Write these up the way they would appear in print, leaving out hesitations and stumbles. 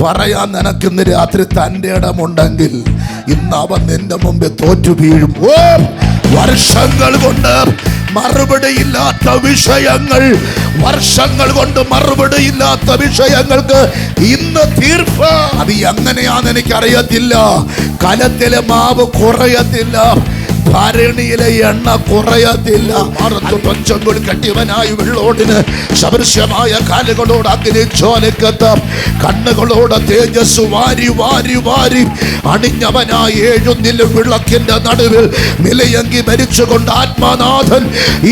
പറയാൻ നിനക്കിന്ന് രാത്രി തൻ്റെ ഇടമുണ്ടെങ്കിൽ ഇന്ന് അവൻ നിന്റെ മുമ്പിൽ തോറ്റു വീഴും. വർഷങ്ങൾ കൊണ്ട് മറുപടിയില്ലാത്ത വിഷയങ്ങൾ, വർഷങ്ങൾ കൊണ്ട് മറുപടിയില്ലാത്ത വിഷയങ്ങൾക്ക് ഇന്ന് തീർപ്പ്. അത് എങ്ങനെയാന്ന് എനിക്കറിയത്തില്ല. കലത്തിലെ മാവ് കുറയത്തില്ല, ഭരണിയിലെ എണ്ണ കുറയത്തില്ല. പഞ്ചങ്കുൾ കെട്ടിയവനായി വെള്ളോടിന് സദൃശ്യമായ കാലുകളോട് അഗ്നി ജ്വാലക്കത്ത്, കണ്ണുകളോട് തേജസ് വാരി വാരി വാരി അണിഞ്ഞവനായി എഴുന്നിലും വിളക്കിന്റെ നടുവിൽ നിലയങ്കി മരിച്ചുകൊണ്ട് ആത്മനാഥൻ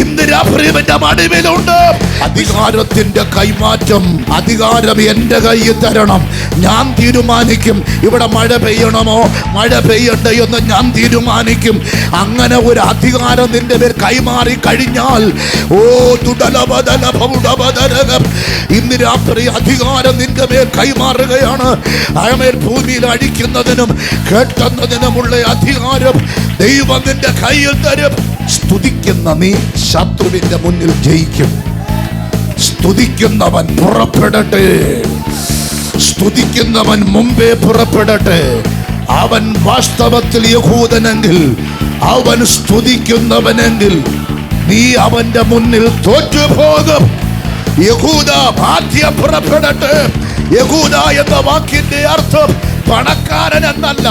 ഇന്ന് രാത്രിയുടെ നടുവിലുണ്ട്. അധികാരത്തിന്റെ കൈമാറ്റം. അധികാരം എന്റെ കയ്യിൽ തരണം, ഞാൻ തീരുമാനിക്കും. ഇവിടെ മഴ പെയ്യണമോ മഴ പെയ്യണ്ടേ എന്ന് ഞാൻ തീരുമാനിക്കും. അങ്ങനെ ഒരു അധികാരം നിന്റെ പേർ കൈമാറി കഴിഞ്ഞാൽ, ഇന്ന് രാത്രി അധികാരം നിന്റെ പേർ കൈമാറുകയാണ്. അയമേൽ ഭൂമിയിൽ അഴിക്കുന്നതിനും കേട്ടുന്നതിനുമുള്ള അധികാരം ദൈവം നിന്റെ കയ്യിൽ തരും. സ്തുതിക്കുന്ന നീ ശത്രുവിന്റെ മുന്നിൽ ജയിക്കും. സ്തുതിക്കുന്നവൻ പുറപ്പെടട്ടെ, സ്തുതിക്കുന്നവൻ മുമ്പേ പുറപ്പെടട്ടെ. അവൻ വാസ്തവത്തിൽ യഹൂദനെങ്കിൽ, അവൻ സ്തുതിക്കുന്നവനെങ്കിൽ നീ അവന്റെ മുന്നിൽ തോറ്റുപോകും. യഹൂദ ആദ്യം പുറപ്പെടട്ടെ. യഹൂദ എന്ന വാക്കിന്റെ അർത്ഥം പണക്കാരൻ എന്നല്ല.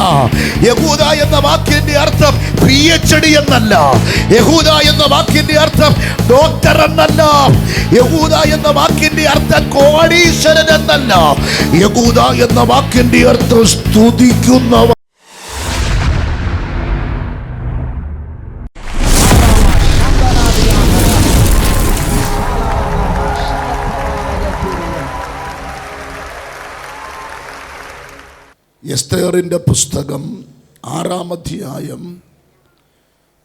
യഹൂദ എന്ന വാക്കിന്റെ അർത്ഥം PhD എന്നല്ല. യഹൂദ എന്ന വാക്കിന്റെ അർത്ഥം ഡോക്ടർ എന്നല്ല. യഹൂദ എന്ന വാക്കിന്റെ അർത്ഥം കോടീശ്വരൻ എന്നല്ല. യഹൂദ എന്ന വാക്കിന്റെ അർത്ഥം സ്തുതിക്കുന്നവ. എസ്തേറിൻ്റെ പുസ്തകം 6-ാം അധ്യായം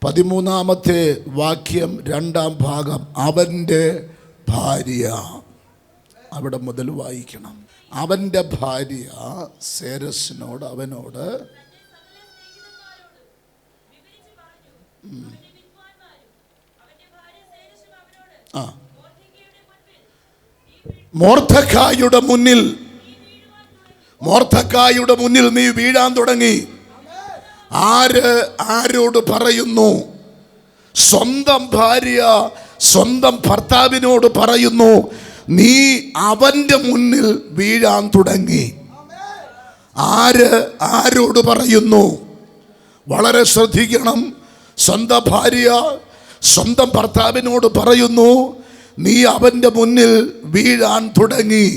13-ാമത്തെ വാക്യം 2-ാം ഭാഗം. അവൻ്റെ ഭാര്യ, അവിടെ മുതൽ വായിക്കണം. അവൻ്റെ ഭാര്യ സേരസിനോട് അവനോട് മൊർദെഖായിയുടെ മുന്നിൽ നീ വീഴാൻ തുടങ്ങി. ആരോട് പറയുന്നു? സ്വന്തം ഭാര്യ സ്വന്തം ഭർത്താവിനോട് പറയുന്നു, നീ അവന്റെ മുന്നിൽ വീഴാൻ തുടങ്ങി. ആരോട് പറയുന്നു? വളരെ ശ്രദ്ധിക്കണം. സ്വന്തം ഭാര്യ സ്വന്തം ഭർത്താവിനോട് പറയുന്നു, നീ അവന്റെ മുന്നിൽ വീഴാൻ തുടങ്ങി.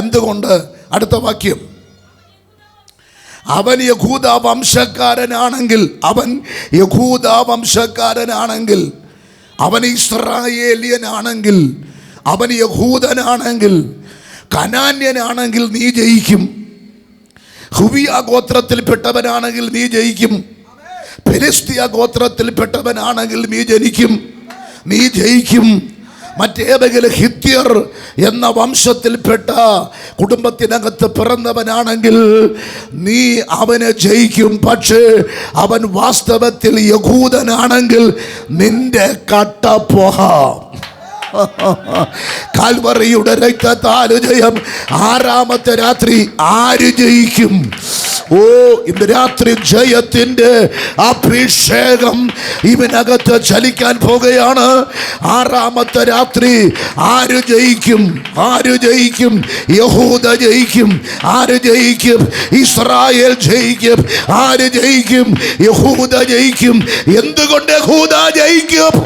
എന്തുകൊണ്ട്? അടുത്ത വാക്യം. അവൻ യഹൂദ വംശക്കാരനാണെങ്കിൽ, അവൻ ഇസ്രായേലിയനാണെങ്കിൽ, അവൻ യഹൂദനാണെങ്കിൽ, കനാന്യനാണെങ്കിൽ നീ ജയിക്കും. ഹുവിയ ഗോത്രത്തിൽപ്പെട്ടവനാണെങ്കിൽ നീ ജയിക്കും. ഫെലിസ്തീയ ഗോത്രത്തിൽപ്പെട്ടവനാണെങ്കിൽ നീ ജയിക്കും. മറ്റേതെങ്കിലും ഹിത്യർ എന്ന വംശത്തിൽപ്പെട്ട കുടുംബത്തിനകത്ത് പിറന്നവനാണെങ്കിൽ നീ അവനെ ജയിക്കും. പക്ഷേ അവൻ വാസ്തവത്തിൽ യഹൂദനാണെങ്കിൽ നിന്റെ കട്ട പോകാം. കാൽവറിയുടെ രക്തത്താൽ ജയം. 6-ാമത്തെ രാത്രി ആര് ജയിക്കും? ഇന്ന് രാത്രി ജയത്തിന്റെ അഭിഷേകം ഇവനകത്ത് ചലിക്കാൻ പോകുകയാണ്. 6-ാമത്തെ രാത്രി ആര് ജയിക്കും? യഹൂദ ജയിക്കും. ആര് ജയിക്കും? ഇസ്രായേൽ ജയിക്കും. ആര് ജയിക്കും? യഹൂദ ജയിക്കും. എന്തുകൊണ്ട് യഹൂദ ജയിക്കും?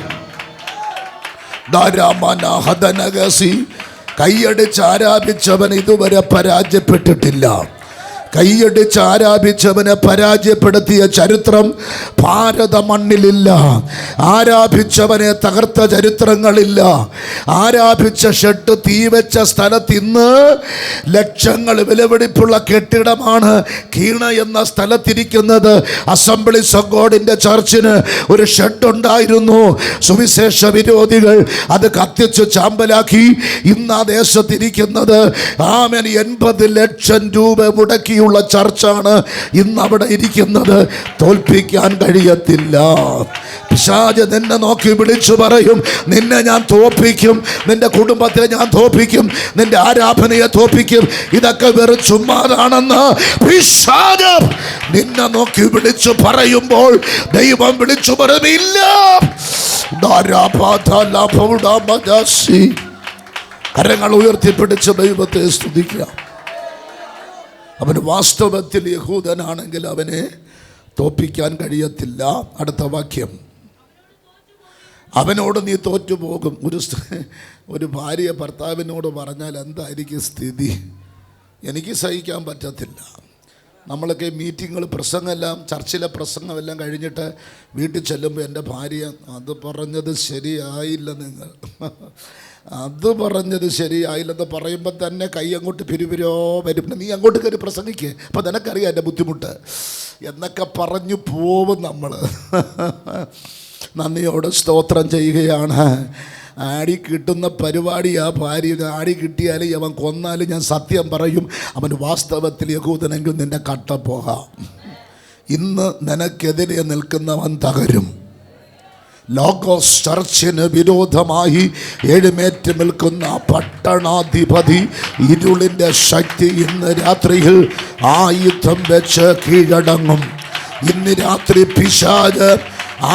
കൈയടിച്ച് ആരാധിച്ചവൻ ഇതുവരെ പരാജയപ്പെട്ടിട്ടില്ല. കൈയടിച്ച് ആരാധിച്ചവനെ പരാജയപ്പെടുത്തിയ ചരിത്രം ഭാരത മണ്ണിലില്ല. ആരാധിച്ചവനെ തകർത്ത ചരിത്രങ്ങളില്ല. ആരാധിച്ച ഷെഡ് തീവെച്ച സ്ഥലത്ത് ഇന്ന് ലക്ഷങ്ങൾ വിലപിടിപ്പുള്ള കെട്ടിടമാണ് കീണ എന്ന സ്ഥലത്തിരിക്കുന്നത്. അസംബ്ലീസ് ഓഫ് ഗോഡിൻ്റെ ചർച്ചിന് ഒരു ഷെഡ് ഉണ്ടായിരുന്നു. സുവിശേഷ വിരോധികൾ അത് കത്തിച്ച് ചാമ്പലാക്കി. ഇന്ന് ആ ദേശത്തിരിക്കുന്നത് 80 ലക്ഷം രൂപ മുടക്കി ശക്തിയുള്ള ചർച്ചാണ് ഇന്ന് അവിടെ ഇരിക്കുന്നത്. തോൽപ്പിക്കാൻ കഴിയത്തില്ല. പിശാച് നിന്നെ നോക്കി വിളിച്ചു പറയും, നിന്നെ ഞാൻ തോൽപ്പിക്കും, നിന്റെ കുടുംബത്തെ ഞാൻ തോൽപ്പിക്കും, നിന്റെ ആരാധനയെ തോൽപ്പിക്കും. ഇതൊക്കെ വെറും ചുമ്മാതാണെന്ന് പിശാച് നിന്നെ നോക്കി വിളിച്ചു പറയുമ്പോൾ ദൈവം വിളിച്ചു പറയുന്നില്ല. കരങ്ങൾ ഉയർത്തിപ്പിടിച്ച് ദൈവത്തെ സ്തുതിക്കാം. അവന് വാസ്തവത്തിൽ യഹൂദനാണെങ്കിൽ അവനെ തോൽപ്പിക്കാൻ കഴിയത്തില്ല. അടുത്ത വാക്യം, അവനോട് നീ തോറ്റുപോകും. ഒരു ഭാര്യ ഭർത്താവിനോട് പറഞ്ഞാൽ എന്തായിരിക്കും സ്ഥിതി? എനിക്ക് സഹിക്കാൻ പറ്റത്തില്ല. നമ്മളൊക്കെ മീറ്റിങ്ങുകൾ, പ്രസംഗമെല്ലാം, ചർച്ചിലെ പ്രസംഗമെല്ലാം കഴിഞ്ഞിട്ട് വീട്ടിൽ ചെല്ലുമ്പോൾ എൻ്റെ ഭാര്യ, അത് പറഞ്ഞത് ശരിയായില്ല, നിങ്ങൾ അത് പറഞ്ഞത് ശരിയായില്ലെന്ന് പറയുമ്പോൾ തന്നെ കൈ അങ്ങോട്ട് പിരിപിരോ വരും. നീ അങ്ങോട്ട് കയറി പ്രസംഗിക്കുക, അപ്പോൾ നിനക്കറിയാം എൻ്റെ ബുദ്ധിമുട്ട് എന്നൊക്കെ പറഞ്ഞു പോവും നമ്മൾ. നന്ദിയോട് സ്തോത്രം ചെയ്യുകയാണ്. ആടി കിട്ടുന്ന പരിപാടി ആ ഭാര്യ. ആടി കിട്ടിയാലും അവൻ കൊന്നാലും ഞാൻ സത്യം പറയും, അവൻ വാസ്തവത്തിൽ യഹൂദനെങ്കിൽ നിന്റെ കട്ട പോകാം. ഇന്ന് നിനക്കെതിരെ നിൽക്കുന്നവൻ തകരും. ലോഗോസ് ചർച്ചിന് വിരോധമായി എഴുന്നേറ്റ് നിൽക്കുന്ന പട്ടണാധിപതി ഇരുളിൻ്റെ ശക്തി ഇന്ന് രാത്രിയിൽ ആയുധം വെച്ച് കീഴടങ്ങും. ഇന്ന് രാത്രി പിശാച്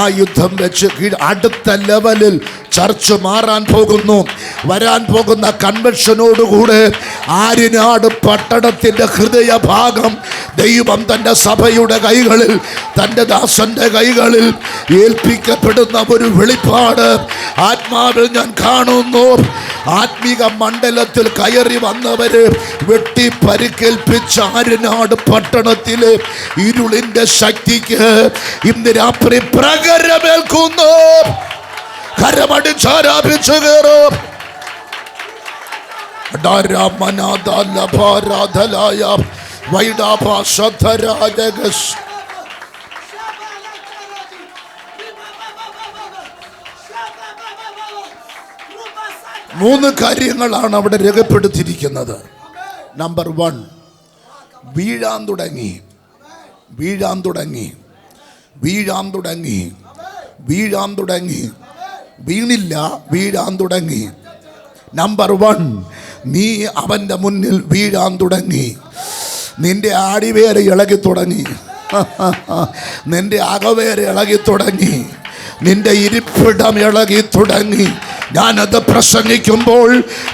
ആയുധം വെച്ച് അടുത്ത ലെവലിൽ ചർച്ച് മാറാൻ പോകുന്നു. വരാൻ പോകുന്ന കൺവെൻഷനോടുകൂടെ ആര്യനാട് പട്ടണത്തിൻ്റെ ഹൃദയഭാഗം ദൈവം തൻ്റെ സഭയുടെ കൈകളിൽ, തൻ്റെ ദാസൻ്റെ കൈകളിൽ ഏൽപ്പിക്കപ്പെടുന്ന ഒരു വെളിപ്പാട് ആത്മാവിൽ ഞാൻ കാണുന്നു. ആത്മീക മണ്ഡലത്തിൽ കയറി വന്നവര് വെട്ടി പരിക്കേൽപ്പിച്ച ആര്യനാട് പട്ടണത്തിലെ ഇരുളിൻ്റെ ശക്തിക്ക് ഇന്ന് രാത്രി പ്രകരമേൽക്കുന്നു. കരമടിച്ചാരാപിച്ചു കയറും. മൂന്ന് കാര്യങ്ങളാണ് അവിടെ രേഖപ്പെടുത്തിയിരിക്കുന്നത്. നമ്പർ 1, വീഴാൻ തുടങ്ങി, വീഴാൻ തുടങ്ങി, വീഴാൻ തുടങ്ങി, വീഴാൻ തുടങ്ങി. വീണില്ല, വീഴാൻ തുടങ്ങി. നമ്പർ 1, നീ അവൻ്റെ മുന്നിൽ വീഴാൻ തുടങ്ങി. നിന്റെ ആടിവേര് ഇളകി തുടങ്ങി, നിന്റെ അകവേര് ഇളകി തുടങ്ങി, നിന്റെ ഇരിപ്പിടം ഇളകി തുടങ്ങി. ഞാനത് പ്രസംഗിക്കുമ്പോൾ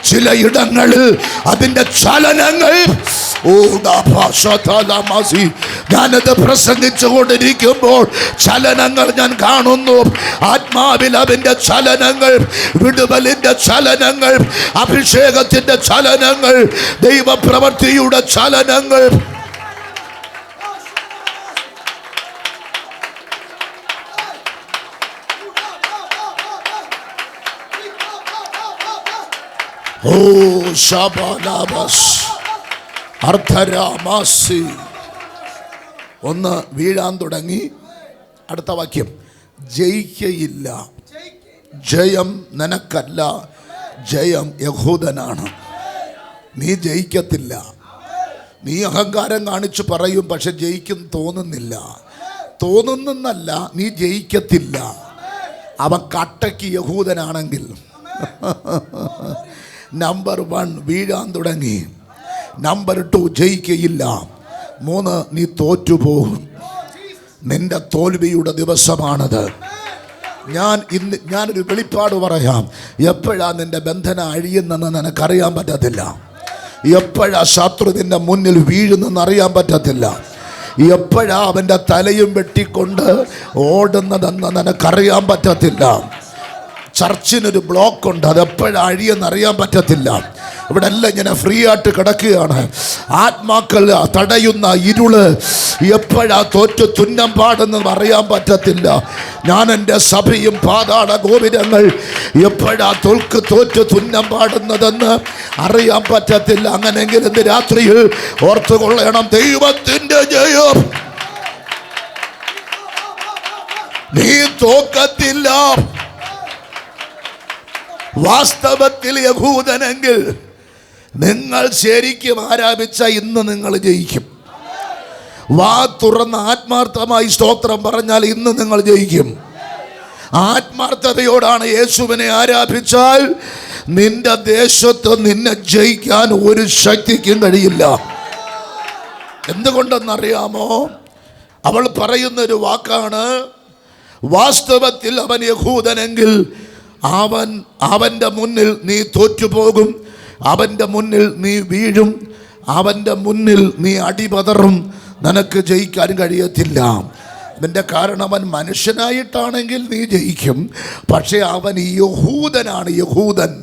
ചിലയിടങ്ങളിൽ അതിൻ്റെ ചലനങ്ങൾ, ഞാനത് പ്രസംഗിച്ചു കൊണ്ടിരിക്കുമ്പോൾ ചലനങ്ങൾ ഞാൻ കാണുന്നു. ആത്മാവിൽ അതിൻ്റെ ചലനങ്ങൾ, വിടുതലിൻ്റെ ചലനങ്ങൾ, അഭിഷേകത്തിൻ്റെ ചലനങ്ങൾ, ദൈവപ്രവൃത്തിയുടെ ചലനങ്ങൾ. ഓ ശബാലാബസ് അർദ്ധരാമാസി. ഒന്ന്, വീഴാൻ തുടങ്ങി. അടുത്ത വാക്യം, ജയിക്കയില്ല. ജയം നിനക്കല്ല, ജയം യഹൂദനാണ്. നീ ജയിക്കത്തില്ല. നീ അഹങ്കാരം കാണിച്ചു പറയും, പക്ഷെ ജയിക്കും തോന്നുന്നില്ല. തോന്നുന്നല്ല, നീ ജയിക്കത്തില്ല. അവൻ കട്ടയ്ക്ക് യഹൂദനാണെങ്കിൽ. നമ്പർ 1, വീഴാൻ തുടങ്ങി. നമ്പർ 2, ജയിക്കയില്ല. 3, നീ തോറ്റുപോകും. നിന്റെ തോൽവിയുടെ ദിവസമാണത്. ഞാനൊരു വെളിപ്പാട് പറയാം. എപ്പോഴാ നിന്റെ ബന്ധനം അഴിയുന്നെന്ന് നിനക്കറിയാൻ പറ്റത്തില്ല. എപ്പോഴാ ശത്രുവിൻ്റെ മുന്നിൽ വീഴുന്നെന്ന് അറിയാൻ പറ്റത്തില്ല. എപ്പോഴാ അവൻ്റെ തലയും വെട്ടിക്കൊണ്ട് ഓടുന്നതെന്ന് നിനക്കറിയാൻ പറ്റത്തില്ല. ചർച്ചിനൊരു ബ്ലോക്കുണ്ട്, അതെപ്പോഴാണ് അഴിയെന്ന് അറിയാൻ പറ്റത്തില്ല. ഇവിടെ എല്ലാം ഇങ്ങനെ ഫ്രീ ആയിട്ട് കിടക്കുകയാണ്. ആത്മാക്കൾ തടയുന്ന ഇരുള് എപ്പോഴാ തോറ്റു തുന്നം പാടുന്നത് അറിയാൻ പറ്റത്തില്ല. ഞാൻ എൻ്റെ സഭയും പാതാള ഗോപുരങ്ങൾ എപ്പോഴാ തോറ്റു തുന്നം പാടുന്നതെന്ന് അറിയാൻ പറ്റത്തില്ല. അങ്ങനെങ്കിൽ ഇന്ന് രാത്രിയിൽ ഓർത്തുകൊള്ളണം, ദൈവത്തിൻ്റെ ജയം. നീ തോക്കത്തില്ല. വാസ്തവത്തിൽ യഹൂദനെങ്കിൽ നിങ്ങൾ ശരിക്കും ആരാധിച്ച ഇന്ന് നിങ്ങൾ ജയിക്കും. വാ തുറന്ന് ആത്മാർത്ഥമായി സ്തോത്രം പറഞ്ഞാൽ ഇന്ന് നിങ്ങൾ ജയിക്കും. ആത്മാർത്ഥതയോടാണ് യേശുവിനെ ആരാധിച്ചാൽ നിന്റെ ദേശത്ത് നിന്നെ ജയിക്കാൻ ഒരു ശക്തിക്കും കഴിയില്ല. എന്തുകൊണ്ടെന്നറിയാമോ? അവൾ പറയുന്നൊരു വാക്കാണ്, വാസ്തവത്തിൽ അവൻ യഹൂദനെങ്കിൽ അവൻ്റെ മുന്നിൽ നീ തോറ്റുപോകും, അവൻ്റെ മുന്നിൽ നീ വീഴും, അവൻ്റെ മുന്നിൽ നീ അടിപതറും, നിനക്ക് ജയിക്കാൻ കഴിയത്തില്ല. അതിൻ്റെ കാരണം അവൻ മനുഷ്യനായിട്ടാണെങ്കിൽ നീ ജയിക്കും, പക്ഷേ അവൻ യഹൂദനാണ്, യഹൂദൻ.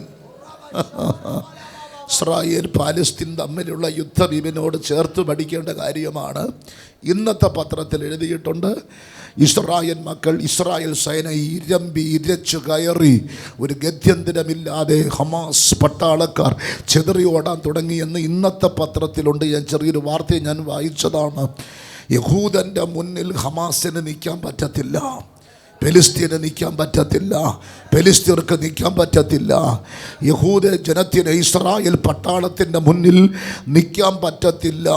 ഇസ്രായേൽ പാലസ്തീൻ തമ്മിലുള്ള യുദ്ധം ഇവനോട് ചേർത്ത് പഠിക്കേണ്ട കാര്യമാണ്. ഇന്നത്തെ പത്രത്തിൽ എഴുതിയിട്ടുണ്ട്, ഇസ്രായേൽ മക്കൾ, ഇസ്രായേൽ സേന ഇരച്ചു കയറി ഒരു ഗത്യന്തരമില്ലാതെ ഹമാസ് പട്ടാളക്കാർ ചെതറി ഓടാൻ തുടങ്ങിയെന്ന് ഇന്നത്തെ പത്രത്തിലുണ്ട്. ഞാൻ ചെറിയൊരു വാർത്ത ഞാൻ വായിച്ചതാണ്. യഹൂദൻ്റെ മുന്നിൽ ഹമാസിന് നിൽക്കാൻ പറ്റത്തില്ല, ഫെലിസ്തീന് നിൽക്കാൻ പറ്റത്തില്ല, ഫെലിസ്തീർക്ക് നിൽക്കാൻ പറ്റത്തില്ല. യഹൂദ ജനത്തിന് ഇസ്രായേൽ പട്ടാളത്തിൻ്റെ മുന്നിൽ നിൽക്കാൻ പറ്റത്തില്ല.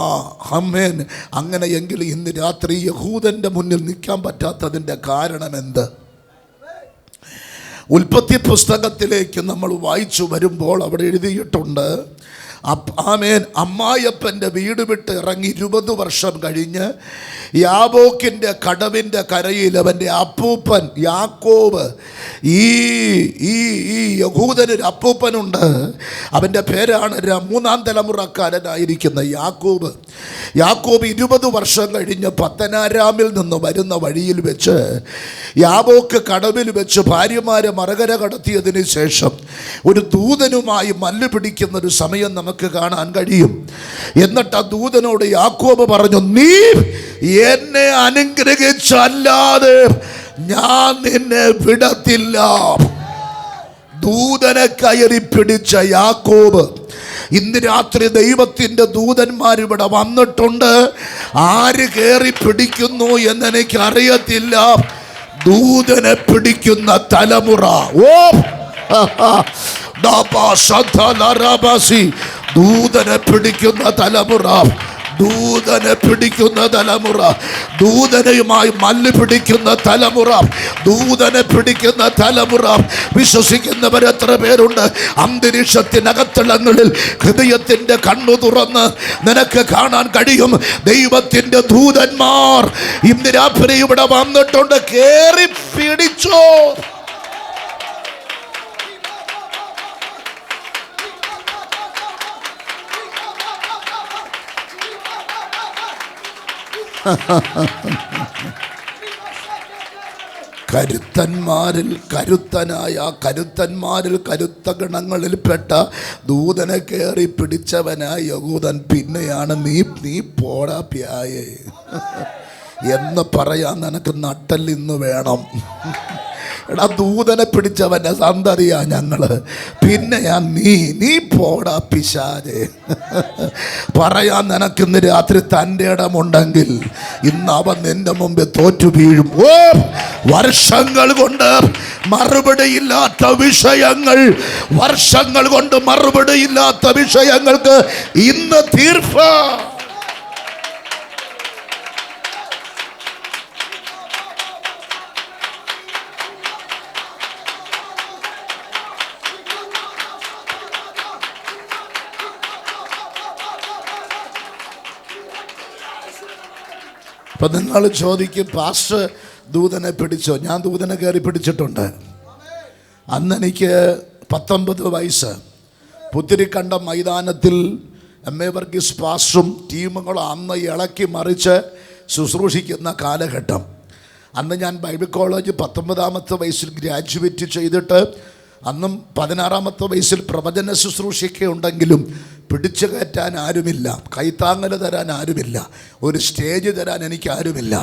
ആമേൻ. അങ്ങനെയെങ്കിൽ ഇന്ന് രാത്രി യഹൂദൻ്റെ മുന്നിൽ നിൽക്കാൻ പറ്റാത്തതിൻ്റെ കാരണം എന്ത്? ഉൽപ്പത്തി പുസ്തകത്തിലേക്ക് നമ്മൾ വായിച്ചു വരുമ്പോൾ അവിടെ എഴുതിയിട്ടുണ്ട്, ആമേൻ, അമ്മായപ്പൻ്റെ വീട് വിട്ട് ഇറങ്ങി 20 വർഷം കഴിഞ്ഞ് യാബോക്കിൻ്റെ കടവിൻ്റെ കരയിൽ അവൻ്റെ അപ്പൂപ്പൻ യാക്കോബ്, ഈ യഹൂദനൊരു അപ്പൂപ്പനുണ്ട്, അവൻ്റെ പേരാണ് 3-ാം തലമുറക്കാരനായിരിക്കുന്ന യാക്കോബ്. 20 വർഷം കഴിഞ്ഞ് പത്തനാരാമിൽ നിന്ന് വരുന്ന വഴിയിൽ വെച്ച് യാബോക്ക് കടവിൽ വെച്ച് ഭാര്യമാരെ മറുകര കടത്തിയതിന് ശേഷം ഒരു ദൂതനുമായി മല്ല് പിടിക്കുന്നൊരു സമയം നമുക്ക് കാണാൻ കഴിയും. എന്നിട്ട് ആ ദൂതനോട് യാക്കോബ് പറഞ്ഞു, നീ എന്നെ അനുഗ്രഹിച്ചല്ലാതെ ഞാൻ നിന്നെ വിടത്തില്ല. ദൂതനെ കയറി പിടിച്ച യാക്കോബ്, ഇന്ന് രാത്രി ദൈവത്തിൻ്റെ ദൂതന്മാരിവിടെ വന്നിട്ടുണ്ട്. ആര് കയറി പിടിക്കുന്നു എന്നെനിക്ക് അറിയത്തില്ല. ദൂതനെ പിടിക്കുന്ന തലമുറ, ദൂതനെ പിടിക്കുന്ന തലമുറ, ദൂതനെ പിടിക്കുന്ന തലമുറ, ദൂതനയുമായി മല്ല് പിടിക്കുന്ന തലമുറ, ദൂതനെ പിടിക്കുന്ന തലമുറ. വിശ്വസിക്കുന്നവർ എത്ര പേരുണ്ട്? അന്തരീക്ഷത്തിനകത്തളങ്ങളിൽ ഹൃദയത്തിൻ്റെ കണ്ണു തുറന്ന് നിനക്ക് കാണാൻ കഴിയും. ദൈവത്തിൻ്റെ ദൂതന്മാർ ഇന്ന് രാത്രി ഇവിടെ വന്നിട്ടുണ്ട്. കേറി പിടിച്ചോ. കരുത്തന്മാരിൽ കരുത്തനായ, കരുത്തന്മാരിൽ കരുത്ത ഗണങ്ങളിൽപ്പെട്ട ദൂതനെ കയറി പിടിച്ചവനായ യഹൂദൻ പിന്നെയാണ് നീ പോടാ പ്യായേ എന്ന് പറയാൻ നിനക്ക് നട്ടല്ലിന്ന് വേണം. എടാ, ദൂതനെ പിടിച്ചവൻ്റെ സന്തതിയാ ഞങ്ങള്, പിന്നെയാ നീ പോടാ പിശാചേ പറയാൻ നിനക്കിന്ന് രാത്രി തൻ്റെ ഇടമുണ്ടെങ്കിൽ ഇന്ന് അവൻ നിന്റെ മുമ്പിൽ തോറ്റു വീഴും. വർഷങ്ങൾ കൊണ്ട് മറുപടിയില്ലാത്ത വിഷയങ്ങൾ, വർഷങ്ങൾ കൊണ്ട് മറുപടിയില്ലാത്ത വിഷയങ്ങൾക്ക് ഇന്ന് തീർപ്പ്. അപ്പം നിങ്ങൾ ചോദിക്കും, പാസ്റ്റർ ദൂതനെ പിടിച്ചോ? ഞാൻ ദൂതനെ കയറി പിടിച്ചിട്ടുണ്ട്. അന്ന് എനിക്ക് 19 വയസ്സ്. പുത്തിരിക്കണ്ടം മൈതാനത്തിൽ MA വർഗീസ് പാസ്റ്ററും ടീമുകളും അന്ന് ഇളക്കി മറിച്ച് ശുശ്രൂഷിക്കുന്ന കാലഘട്ടം. അന്ന് ഞാൻ ബൈബിൾ കോളേജ് 19ാമത്തെ വയസ്സിൽ ഗ്രാജുവേറ്റ് ചെയ്തിട്ട് അന്നും 16ാമത്തെ വയസ്സിൽ പ്രവചന ശുശ്രൂഷയൊക്കെ ഉണ്ടെങ്കിലും പിടിച്ചു കയറ്റാൻ ആരുമില്ല, കൈത്താങ്ങൽ തരാൻ ആരുമില്ല, ഒരു സ്റ്റേജ് തരാൻ എനിക്ക് ആരുമില്ല.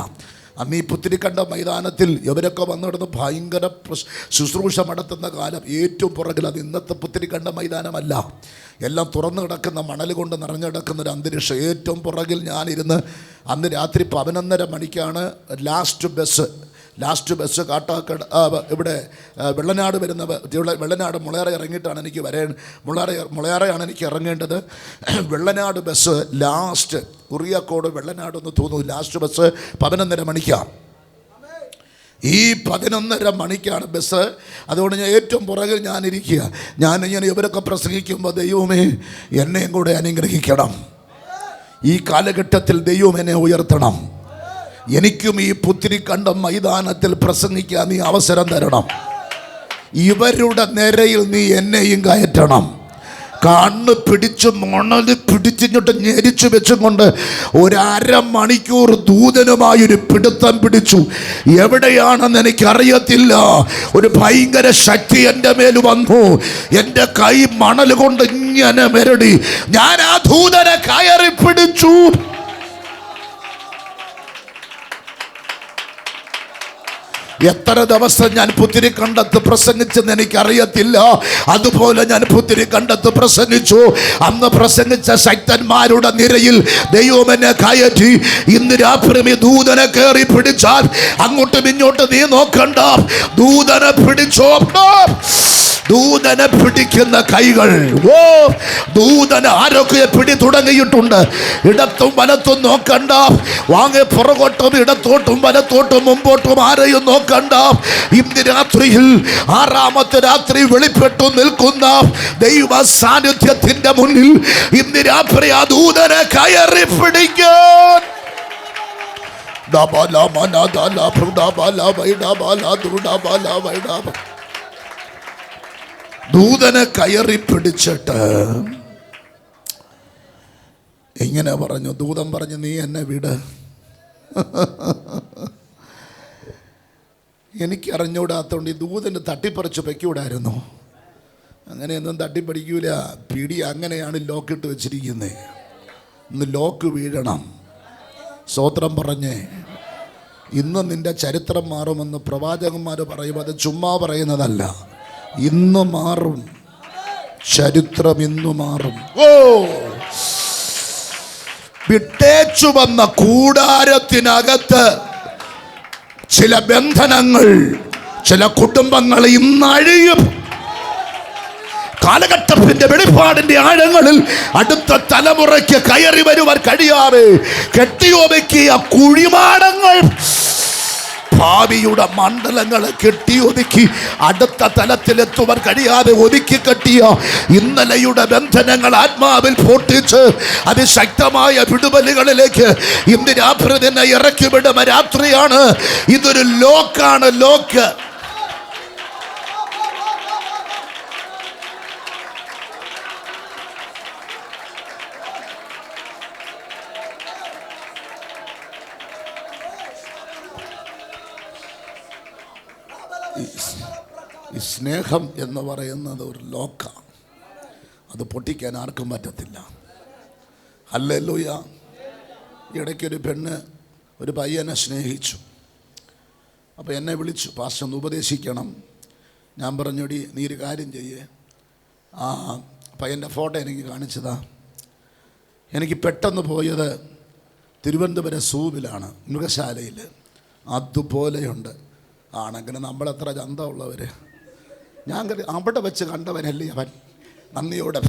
അന്ന് ഈ പുത്തിരിക്കണ്ട മൈതാനത്തിൽ ഇവരൊക്കെ വന്നിടുന്ന് ഭയങ്കര ശുശ്രൂഷ നടത്തുന്ന കാലം. ഏറ്റവും പുറകിൽ, അത് ഇന്നത്തെ പുത്തിരിക്കണ്ട മൈതാനമല്ല, എല്ലാം തുറന്നു കിടക്കുന്ന മണൽ കൊണ്ട് നിറഞ്ഞു കിടക്കുന്നൊരു അന്തരീക്ഷം. ഏറ്റവും പുറകിൽ ഞാനിരുന്ന് അന്ന് രാത്രി 11:30 മണിക്കാണ് ലാസ്റ്റ് ബസ് കാട്ടാക്കട ഇവിടെ വെള്ളനാട് വരുന്ന വെള്ളനാട് മുളയറ ഇറങ്ങിയിട്ടാണ് എനിക്ക് മുളയറയാണ് എനിക്ക് ഇറങ്ങേണ്ടത്. വെള്ളനാട് ബസ് ലാസ്റ്റ് കുറിയാക്കോട് വെള്ളനാടൊന്ന് തോന്നുന്നു ലാസ്റ്റ് ബസ് 11:30 മണിക്കാണ്. ഈ 11:30 മണിക്കാണ് ബസ്. അതുകൊണ്ട് ഞാൻ ഏറ്റവും പുറകിൽ ഞാനിരിക്കുക. ഞാനിങ്ങനെ ഇവരൊക്കെ പ്രസംഗിക്കുമ്പോൾ ദൈവമേ എന്നെയും കൂടെ അനുഗ്രഹിക്കണം. ഈ കാലഘട്ടത്തിൽ ദൈവം എന്നെ ഉയർത്തണം. എനിക്കും ഈ പുത്തിരിക്കണ്ടം മൈതാനത്തിൽ പ്രസംഗിക്കാൻ നീ അവസരം തരണം. ഇവരുടെ നിരയിൽ നീ എന്നെയും കയറ്റണം. കണ്ണ് പിടിച്ച് മണല് പിടിച്ചിട്ട് ഞെരിച്ചു വെച്ചും കൊണ്ട് 1.5 മണിക്കൂർ ദൂതനുമായൊരു പിടുത്തം പിടിച്ചു. എവിടെയാണെന്ന് എനിക്കറിയത്തില്ല. ഒരു ഭയങ്കര ശക്തി എൻ്റെ മേൽ വന്നു. എൻ്റെ കൈ മണൽ കൊണ്ട് ഇങ്ങനെ മെരടി. ഞാൻ ആ ദൂതനെ കയറി പിടിച്ചു. എത്ര ദിവസം ഞാൻ പുത്തിരിക്കണ്ടത്ത് പ്രസംഗിച്ചെന്ന് എനിക്കറിയത്തില്ല. അതുപോലെ ഞാൻ പുത്തിരിക്കണ്ടത്ത് പ്രസംഗിച്ചു. അന്ന് പ്രസംഗിച്ച ശക്തന്മാരുടെ നിരയിൽ ദൈവം എന്നെ കയറ്റി. ഇന്ന് രാത്രി ദൂതനെ കയറി പിടിച്ചാൽ അങ്ങോട്ടും ഇങ്ങോട്ടും നീ നോക്കണ്ട. ദൂതനെ പിടിച്ചോ. ദൂതനെ പിടിക്കുന്ന കൈകൾ, ദൂതന് ആരൊക്കെ പിടി തുടങ്ങിയിട്ടുണ്ട്. ഇടത്തും വലത്തും നോക്കണ്ട. വാങ്ങി പുറകോട്ടും ഇടത്തോട്ടും വലത്തോട്ടും മുമ്പോട്ടും ആരെയും നോക്കണ്ട. ഇന്ന് രാത്രിയിൽ 6ാമത്തെ രാത്രി വെളിപ്പെട്ടു നിൽക്കുന്ന ദൈവ സാന്നിധ്യത്തിന്റെ മുന്നിൽ ഇന്ന് രാത്രി ആ ദൂതനെ കയറി പിടിക്കാൻ ദൂതനെ കയറി പിടിച്ചിട്ട് ഇങ്ങനെ പറഞ്ഞു. ദൂതൻ പറഞ്ഞു, നീ എന്നെ വിട്. എനിക്കറിഞ്ഞൂടാത്തോണ്ട് ഈ ദൂതന് തട്ടിപ്പറിച്ച് വെക്കൂടായിരുന്നു. അങ്ങനെയൊന്നും തട്ടിപ്പടിക്കൂല. പിടി അങ്ങനെയാണ് ലോക്കിട്ട് വെച്ചിരിക്കുന്നത്. ഇന്ന് ലോക്ക് വീഴണം. സ്തോത്രം പറഞ്ഞേ. ഇന്ന് നിന്റെ ചരിത്രം മാറുമെന്ന് പ്രവാചകന്മാർ പറയും. അത് ചുമ്മാ പറയുന്നതല്ല. ഇന്ന് മാറും. ചരിത്രം ഇന്ന് മാറും. വിട്ടേച്ചു വന്ന കൂടാരത്തിനകത്ത് ചില ബന്ധനങ്ങൾ, ചില കുടുംബങ്ങൾ ഇന്ന് അഴിയും. കാലഘട്ടത്തിന്റെ വെളിപ്പാടിന്റെ ആഴങ്ങളിൽ അടുത്ത തലമുറയ്ക്ക് കയറി വരുവാൻ കഴിയാതെ കെട്ടിയോ വെക്കിയ കുഴിമാടങ്ങൾ, ഭാവിയുടെ മണ്ഡലങ്ങളെ കെട്ടിയൊതുക്കി അടുത്ത തലത്തിലെത്തുവാൻ കഴിയാതെ ഒതുക്കി കെട്ടിയ ഇന്നലെയുടെ ബന്ധനങ്ങൾ ആത്മാവിൽ പൊട്ടിച്ച് അതിശക്തമായ വിടുതലുകളിലേക്ക് ഇന്ന് രാത്രി തന്നെ ഇറക്കി വിടുന്ന രാത്രിയാണ്. ഇതൊരു ലോക്കാണ്. ലോക്ക്. ഈ സ്നേഹം എന്ന് പറയുന്നത് ഒരു ലോക്കാണ്. അത് പൊട്ടിക്കാൻ ആർക്കും പറ്റത്തില്ല. ഹല്ലേലൂയ. ഇടയ്ക്കൊരു പെണ്ണ് ഒരു പയ്യനെ സ്നേഹിച്ചു. അപ്പോൾ എന്നെ വിളിച്ചു, പാസ്റ്റർ ഒന്ന് ഉപദേശിക്കണം. ഞാൻ പറഞ്ഞോടി, നീ ഒരു കാര്യം ചെയ്യേ, ആ പയ്യൻ്റെ ഫോട്ടോ എനിക്ക് കാണിച്ചതാ. എനിക്ക് പെട്ടെന്ന് പോയത് തിരുവനന്തപുരം സൂവിലാണ്, മൃഗശാലയിൽ. അതുപോലെയുണ്ട്. ആണെങ്കിലും നമ്മളെത്ര ചന്തമുള്ളവർ. ഞാൻ അവിടെ വെച്ച് കണ്ടവനല്ലേ അവൻ. നന്ദിയോടെ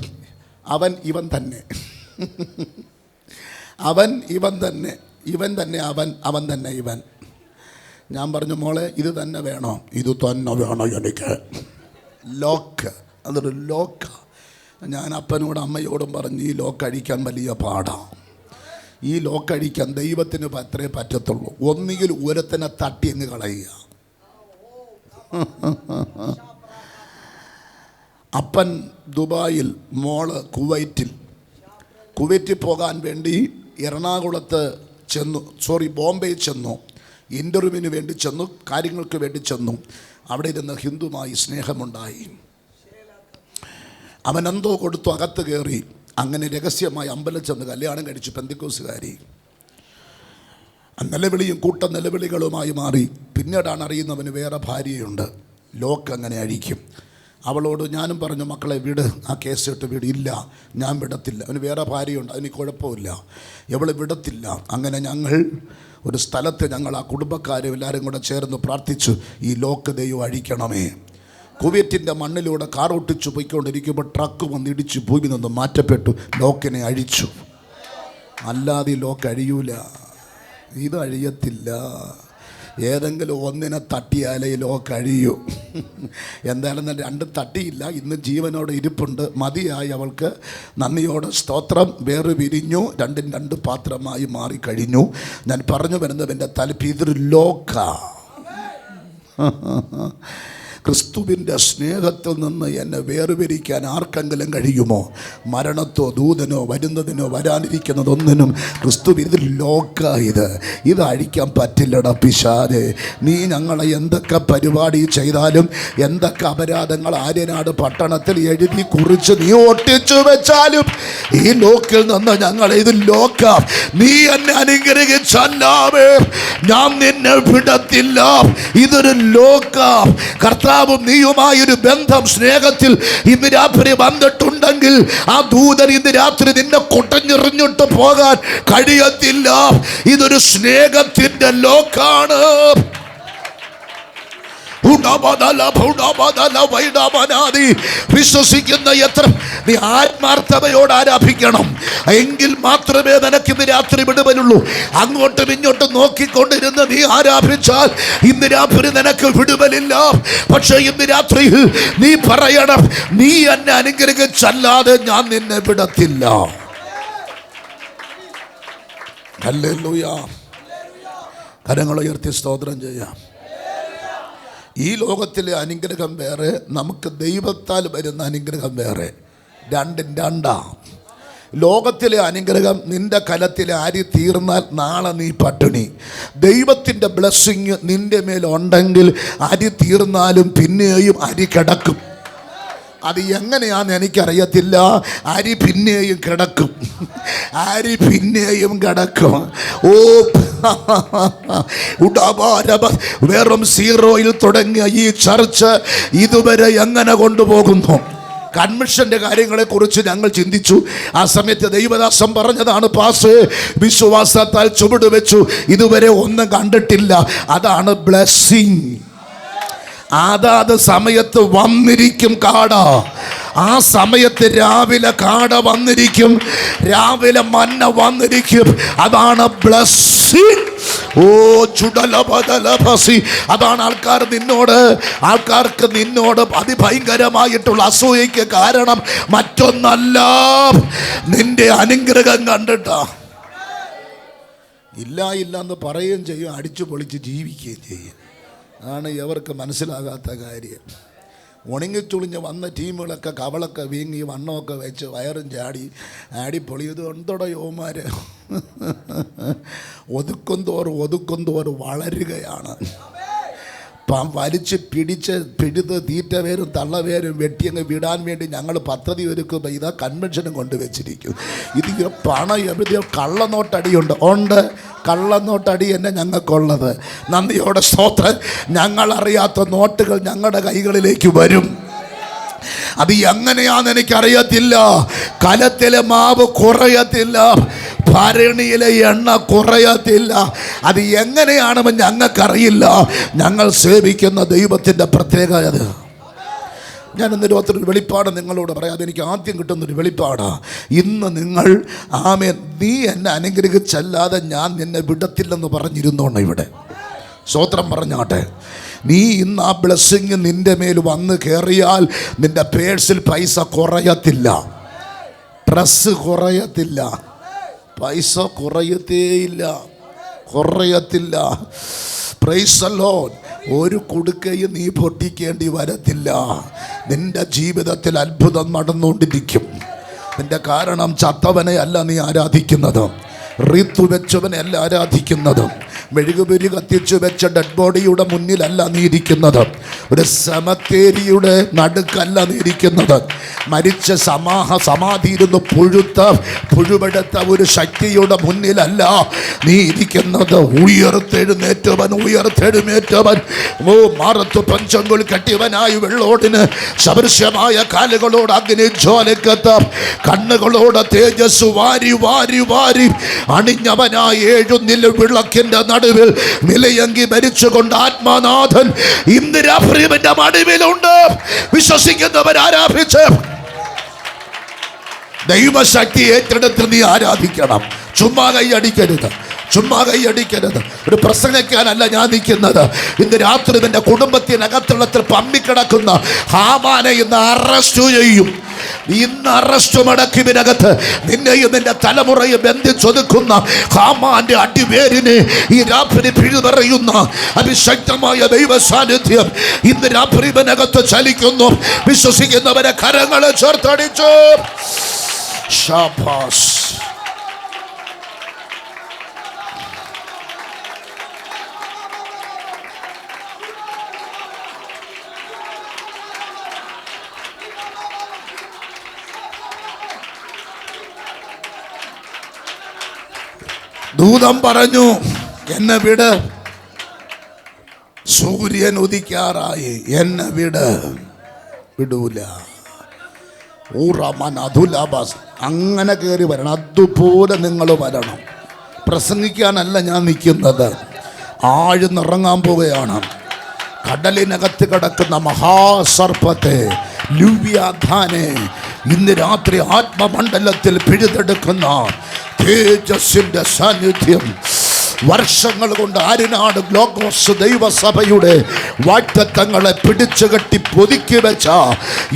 അവൻ ഇവൻ തന്നെ. അവൻ ഇവൻ തന്നെ. ഇവൻ തന്നെ അവൻ. അവൻ തന്നെ ഇവൻ. ഞാൻ പറഞ്ഞു, മോളെ ഇത് തന്നെ വേണോ? ഇത് തന്നെ വേണോ എനിക്ക്. ലോക്ക്. അതൊരു ലോക്ക്. ഞാൻ അപ്പനോടും അമ്മയോടും പറഞ്ഞു, ഈ ലോക്ക് അഴിക്കാൻ വലിയ പാടാണ്. ഈ ലോക്ക് അഴിക്കാൻ ദൈവത്തിന് അത്രേ പറ്റത്തുള്ളൂ. ഒന്നുകിൽ ഒരുത്തനെ തട്ടി അങ്ങ് കളയുക. അപ്പൻ ദുബായിൽ, മോള് കുവൈറ്റിൽ പോകാൻ വേണ്ടി എറണാകുളത്ത് ചെന്നു, ബോംബെയിൽ ചെന്നു. ഇൻ്റർവ്യൂവിന് വേണ്ടി ചെന്നു, കാര്യങ്ങൾക്ക് വേണ്ടി ചെന്നു. അവിടെ ഇരുന്ന് ഹിന്ദുമായി സ്നേഹമുണ്ടായി. അവനെന്തോ കൊടുത്തു, അകത്ത് കയറി. അങ്ങനെ രഹസ്യമായി അമ്പലം ചെന്ന് കല്യാണം കഴിച്ചു. പെന്തിക്കോസുകാരി. നിലവിളിയും കൂട്ട നിലവിളികളുമായി മാറി. പിന്നീടാണ് അറിയുന്നവന് വേറെ ഭാര്യയുണ്ട്. ലോക്ക് അങ്ങനെ അഴിക്കും. അവളോട് ഞാനും പറഞ്ഞു, മക്കളെ വിട്, ആ കേസ് ഇട്ട് വിട്. ഇല്ല, ഞാൻ വിടത്തില്ല, അവന് വേറെ ഭാര്യയുണ്ട്, അതിന് കുഴപ്പമില്ല, എവളെ വിടത്തില്ല. അങ്ങനെ ഞങ്ങൾ ഒരു സ്ഥലത്ത് ഞങ്ങൾ ആ കുടുംബക്കാരും എല്ലാവരും കൂടെ ചേർന്ന് പ്രാർത്ഥിച്ചു, ഈ ലോക്ക് ദൈവം അഴിക്കണമേ. കുവൈറ്റിൻ്റെ മണ്ണിലൂടെ കാർ ഓട്ടിച്ചു പോയിക്കൊണ്ടിരിക്കുമ്പോൾ ട്രക്ക് വന്ന് ഇടിച്ച് ഭൂമി നിന്ന് മാറ്റപ്പെട്ടു, ലോക്കിനെ അഴിച്ചു. അല്ലാതെ ഈ ലോക്ക് അഴിയൂല, ഇത് അഴിയത്തില്ല. ഏതെങ്കിലും ഒന്നിനെ തട്ടിയാലേ ഈ ലോക്ക് അഴിയൂ. എന്തായാലും 2 തട്ടിയില്ല, ഇന്ന് ജീവനോടെ ഇരിപ്പുണ്ട്. മതിയായി അവൾക്ക്, നന്ദിയോടെ സ്തോത്രം. വേറെ വിരിഞ്ഞു, 2 പാത്രമായി മാറിക്കഴിഞ്ഞു. ഞാൻ പറഞ്ഞു വരുന്നത് എൻ്റെ തലപ്പ് ഇതൊരു ലോക്ക. ക്രിസ്തുവിൻ്റെ സ്നേഹത്തിൽ നിന്ന് എന്നെ വേർപിരിക്കാൻ ആർക്കെങ്കിലും കഴിയുമോ? മരണത്തോ ദൂതനോ വരുന്നതിനോ വരാനിരിക്കുന്നതൊന്നിനും ക്രിസ്തു ഇത് ലോക്ക. ഇത് അഴിക്കാൻ പറ്റില്ലടാ പിശാചേ. നീ ഞങ്ങളെ എന്തൊക്കെ പരിപാടി ചെയ്താലും, എന്തൊക്കെ അപരാധങ്ങൾ ആര്യനാട് പട്ടണത്തിൽ എഴുതി കുറിച്ച് നീ ഒട്ടിച്ചു വെച്ചാലും, ഈ ലോക്കിൽ നിന്ന് ഞങ്ങൾ ഇത് ലോക്ക. നീ എന്നെ അനുഗ്രഹിച്ചല്ലാതെ ഞാൻ നിന്നെ വിടത്തില്ല. ഇതൊരു ലോക്ക. കർത്താവും നീയുമായൊരു ബന്ധം, സ്നേഹത്തിൽ ഇന്ന് രാത്രി വന്നിട്ടുണ്ടെങ്കിൽ ആ ദൂതൻ ഇന്ന് രാത്രി നിന്നെ കൊട്ടഞ്ഞെറിഞ്ഞിട്ട് പോകാൻ കഴിയത്തില്ല. ഇതൊരു സ്നേഹത്തിന്റെ ലോക്കാണ്. വിശ്വസിക്കുന്ന എത്ര നീ ആത്മാർത്ഥതയോട് ആരാധിക്കണം, എങ്കിൽ മാത്രമേ നിനക്ക് ഇന്ന് രാത്രി വിടുതലുള്ളൂ. അങ്ങോട്ടും ഇങ്ങോട്ടും നോക്കിക്കൊണ്ടിരുന്ന് നീ ആരാധിച്ചാൽ ഇന്ന് രാത്രി നിനക്ക് വിടുതലില്ല. പക്ഷെ ഇന്ന് രാത്രിയിൽ നീ പറയണം, നീ എന്നെ അനുഗ്രഹിച്ചല്ലാതെ ഞാൻ നിന്നെ വിടത്തില്ല. ഹല്ലേലൂയ. കരങ്ങൾ ഉയർത്തി സ്തോത്രം ചെയ്യാം. ഈ ലോകത്തിലെ അനുഗ്രഹം വേറെ, നമുക്ക് ദൈവത്താൽ വരുന്ന അനുഗ്രഹം വേറെ. 2 ലോകത്തിലെ അനുഗ്രഹം, നിന്റെ കലത്തിലെ അരി തീർന്നാൽ നാളെ നീ പട്ടിണി. ദൈവത്തിൻ്റെ ബ്ലെസ്സിങ് നിന്റെ മേലുണ്ടെങ്കിൽ അരി തീർന്നാലും പിന്നെയും അരി കിടക്കും. അത് എങ്ങനെയാണെന്ന് എനിക്കറിയത്തില്ല, അരി പിന്നെയും കിടക്കും, അരി പിന്നെയും കിടക്കും. ഓ വെറും 0 തുടങ്ങിയ ഈ ചർച്ച് ഇതുവരെ എങ്ങനെ കൊണ്ടുപോകുന്നു? കൺവെൻഷൻ്റെ കാര്യങ്ങളെക്കുറിച്ച് ഞങ്ങൾ ചിന്തിച്ചു. ആ സമയത്ത് ദൈവദാസൻ പറഞ്ഞതാണ്, പാസ് വിശ്വാസത്താൽ ചുവട് വെച്ചു, ഇതുവരെ ഒന്നും കണ്ടിട്ടില്ല. അതാണ് ബ്ലെസ്സിങ്. അതാത് സമയത്ത് വന്നിരിക്കും കാട. ആ സമയത്ത് രാവിലെ കാട വന്നിരിക്കും, രാവിലെ മന്ന വന്നിരിക്കും. അതാണ് ബ്ലെസ്സിങ്. ഓ ചുടലബദലബസി. അതാണ് ആൾക്കാർക്ക് നിന്നോട് അതിഭയങ്കരമായിട്ടുള്ള അസൂയയ്ക്ക് കാരണം മറ്റൊന്നല്ല, നിന്റെ അനുഗ്രഹം കണ്ടിട്ടാ. ഇല്ല എന്ന് പറയുകയും ചെയ്യും, അടിച്ചു പൊളിച്ച് ജീവിക്കുകയും ചെയ്യും. ആണ് ഇവർക്ക് മനസ്സിലാകാത്ത കാര്യം. ഉണങ്ങിച്ചുളിഞ്ഞ് വന്ന ടീമുകളൊക്കെ കവളൊക്കെ വീങ്ങി വണ്ണമൊക്കെ വെച്ച് വയറും ചാടി പൊളിയത് ഉണ്ടോടോ യോമാർ. ഒതുക്കും തോറും വളരുകയാണ്. വലിച്ച് പിടിച്ച് തീറ്റവേരും തള്ളവേരും വെട്ടിയങ്ങ് വിടാൻ വേണ്ടി ഞങ്ങൾ പദ്ധതി ഒരുക്കുമ്പോൾ ഇതാ കൺവെൻഷനും കൊണ്ടുവച്ചിരിക്കും. ഇത് പണം എവിടെയോ കള്ളനോട്ടടിയുണ്ട്, കള്ളനോട്ടടി തന്നെ ഞങ്ങൾക്കുള്ളത്. നന്ദിയോടെ സ്തോത്രം. ഞങ്ങളറിയാത്ത നോട്ടുകൾ ഞങ്ങളുടെ കൈകളിലേക്ക് വരും. അത് എങ്ങനെയാണെന്ന് എനിക്കറിയത്തില്ല. കലത്തിലെ മാവ് കുറയത്തില്ല, ഭരണിയിലെ എണ്ണ കുറയത്തില്ല. അത് എങ്ങനെയാണെന്ന് ഞങ്ങൾക്കറിയില്ല. ഞങ്ങൾ സേവിക്കുന്ന ദൈവത്തിൻ്റെ പ്രത്യേകത. ഞാൻ ഇന്നൊരു വെളിപ്പാട് നിങ്ങളോട് പറയാം. അതെനിക്ക് ആദ്യം കിട്ടുന്നൊരു വെളിപ്പാടാണ്. ഇന്ന് നിങ്ങൾ ആമേൻ, നീ എന്നെ അനുഗ്രഹിച്ചല്ലാതെ ഞാൻ നിന്നെ വിടത്തില്ലെന്ന് പറഞ്ഞിരുന്നോണം. ഇവിടെ സ്തോത്രം പറഞ്ഞാട്ടെ. നീ ഇന്ന് ആ ബ്ലെസ്സിങ് നിൻ്റെ മേൽ വന്ന് കയറിയാൽ നിൻ്റെ പേഴ്സിൽ പൈസ കുറയത്തില്ല, ഡ്രസ്സ് കുറയത്തില്ല, പൈസ കുറയത്തില്ല. Price the Lord. ഒരു കുടുക്കയും നീ പൊട്ടിക്കേണ്ടി വരത്തില്ല. നിന്റെ ജീവിതത്തിൽ അത്ഭുതം നടന്നുകൊണ്ടിരിക്കും. നിന്റെ കാരണം ചത്തവനെ അല്ല നീ ആരാധിക്കുന്നത്, ഋതു വെച്ചവനെ അല്ല ആരാധിക്കുന്നത്, മെഴുകുതിരി കത്തിച്ചു വെച്ച ഡെഡ് ബോഡിയുടെ മുന്നിലല്ല നീ ഇരിക്കുന്നത്. ഒരു സെമത്തേരിയുടെ നടുക്കല്ല നീ ഇരിക്കുന്നത്. മരിച്ച സമാധിയിരുന്ന് പുഴുപെടുത്ത ഒരു ശക്തിയുടെ മുന്നിലല്ല നീ ഇരിക്കുന്നത്. ഉയർത്തെഴുന്നേറ്റവൻ മാറത്ത് പഞ്ചങ്കുൽ കെട്ടിയവനായി വെള്ളോടിന് സദൃശ്യമായ കാലുകളോട് അഗ്നി ജ്വാലക്കത്ത് കണ്ണുകളോട് തേജസ് വാരി വാരി വാരി അണിഞ്ഞവനായ ഏഴുന്നിൽ വിളക്കിന്റെ നടുവിൽ നിലയങ്കി ഭരിച്ചുകൊണ്ട് ആത്മനാഥൻ ഇന്ന് രാത്രിയുടെ നടുവിലുണ്ട്. വിശ്വസിക്കുന്നവർ ആരാധിച്ച് ദൈവശക്തി ഏറ്റെടുത്ത് നീ ആരാധിക്കണം. ചുമ്മാ കൈയടിക്കരുത്. ഒരു പ്രസംഗിക്കാനല്ല ഞാൻ നിൽക്കുന്നത്. ഇന്ന് രാത്രി നിന്റെ കുടുംബത്തിനകത്തുള്ള പമ്മിക്കിടക്കുന്ന ഹാമാനെ ഇന്ന് അറസ്റ്റ് ചെയ്യും. ഇന്ന് അറസ്റ്റ് മടക്കിനകത്ത് നിന്നെയും നിന്റെ തലമുറയെ ബന്ധിച്ചൊതുക്കുന്ന ഹാമാന്റെ അടിവേരിനെ ഈ രാത്രി പിഴുതറിയുന്ന അതിശക്തമായ ദൈവ സാന്നിധ്യം ഇന്ന് രാത്രിനകത്ത് ചലിക്കുന്നു. വിശ്വസിക്കുന്നവരെ കരങ്ങളെ ചേർത്തടിച്ചു. ശാബാസ്. ദൂതൻ പറഞ്ഞു, എന്നെ വിട്, സൂര്യൻ ഉദിക്കാറായി, എന്നെ വിടൂല. അങ്ങനെ കയറി വരണം. അതുപോലെ നിങ്ങൾ വരണം. പ്രസംഗിക്കാനല്ല ഞാൻ നിൽക്കുന്നത്. ആഴ്ന്നിറങ്ങാൻ പോവുകയാണ്. കടലിനകത്ത് കിടക്കുന്ന മഹാസർപ്പത്തെ ലുവ്യാധാനെ ഇന്ന് രാത്രി ആത്മമണ്ഡലത്തിൽ പിഴുതെടുക്കുന്ന തേജസ്സിന്റെ സാന്നിധ്യം വർഷങ്ങൾ കൊണ്ട് ആര്യനാട് ഗ്ലോഗോസ് ദൈവസഭയുടെ വാഗ്ദത്തങ്ങളെ പിടിച്ചുകെട്ടി പൊതുക്കി വെച്ച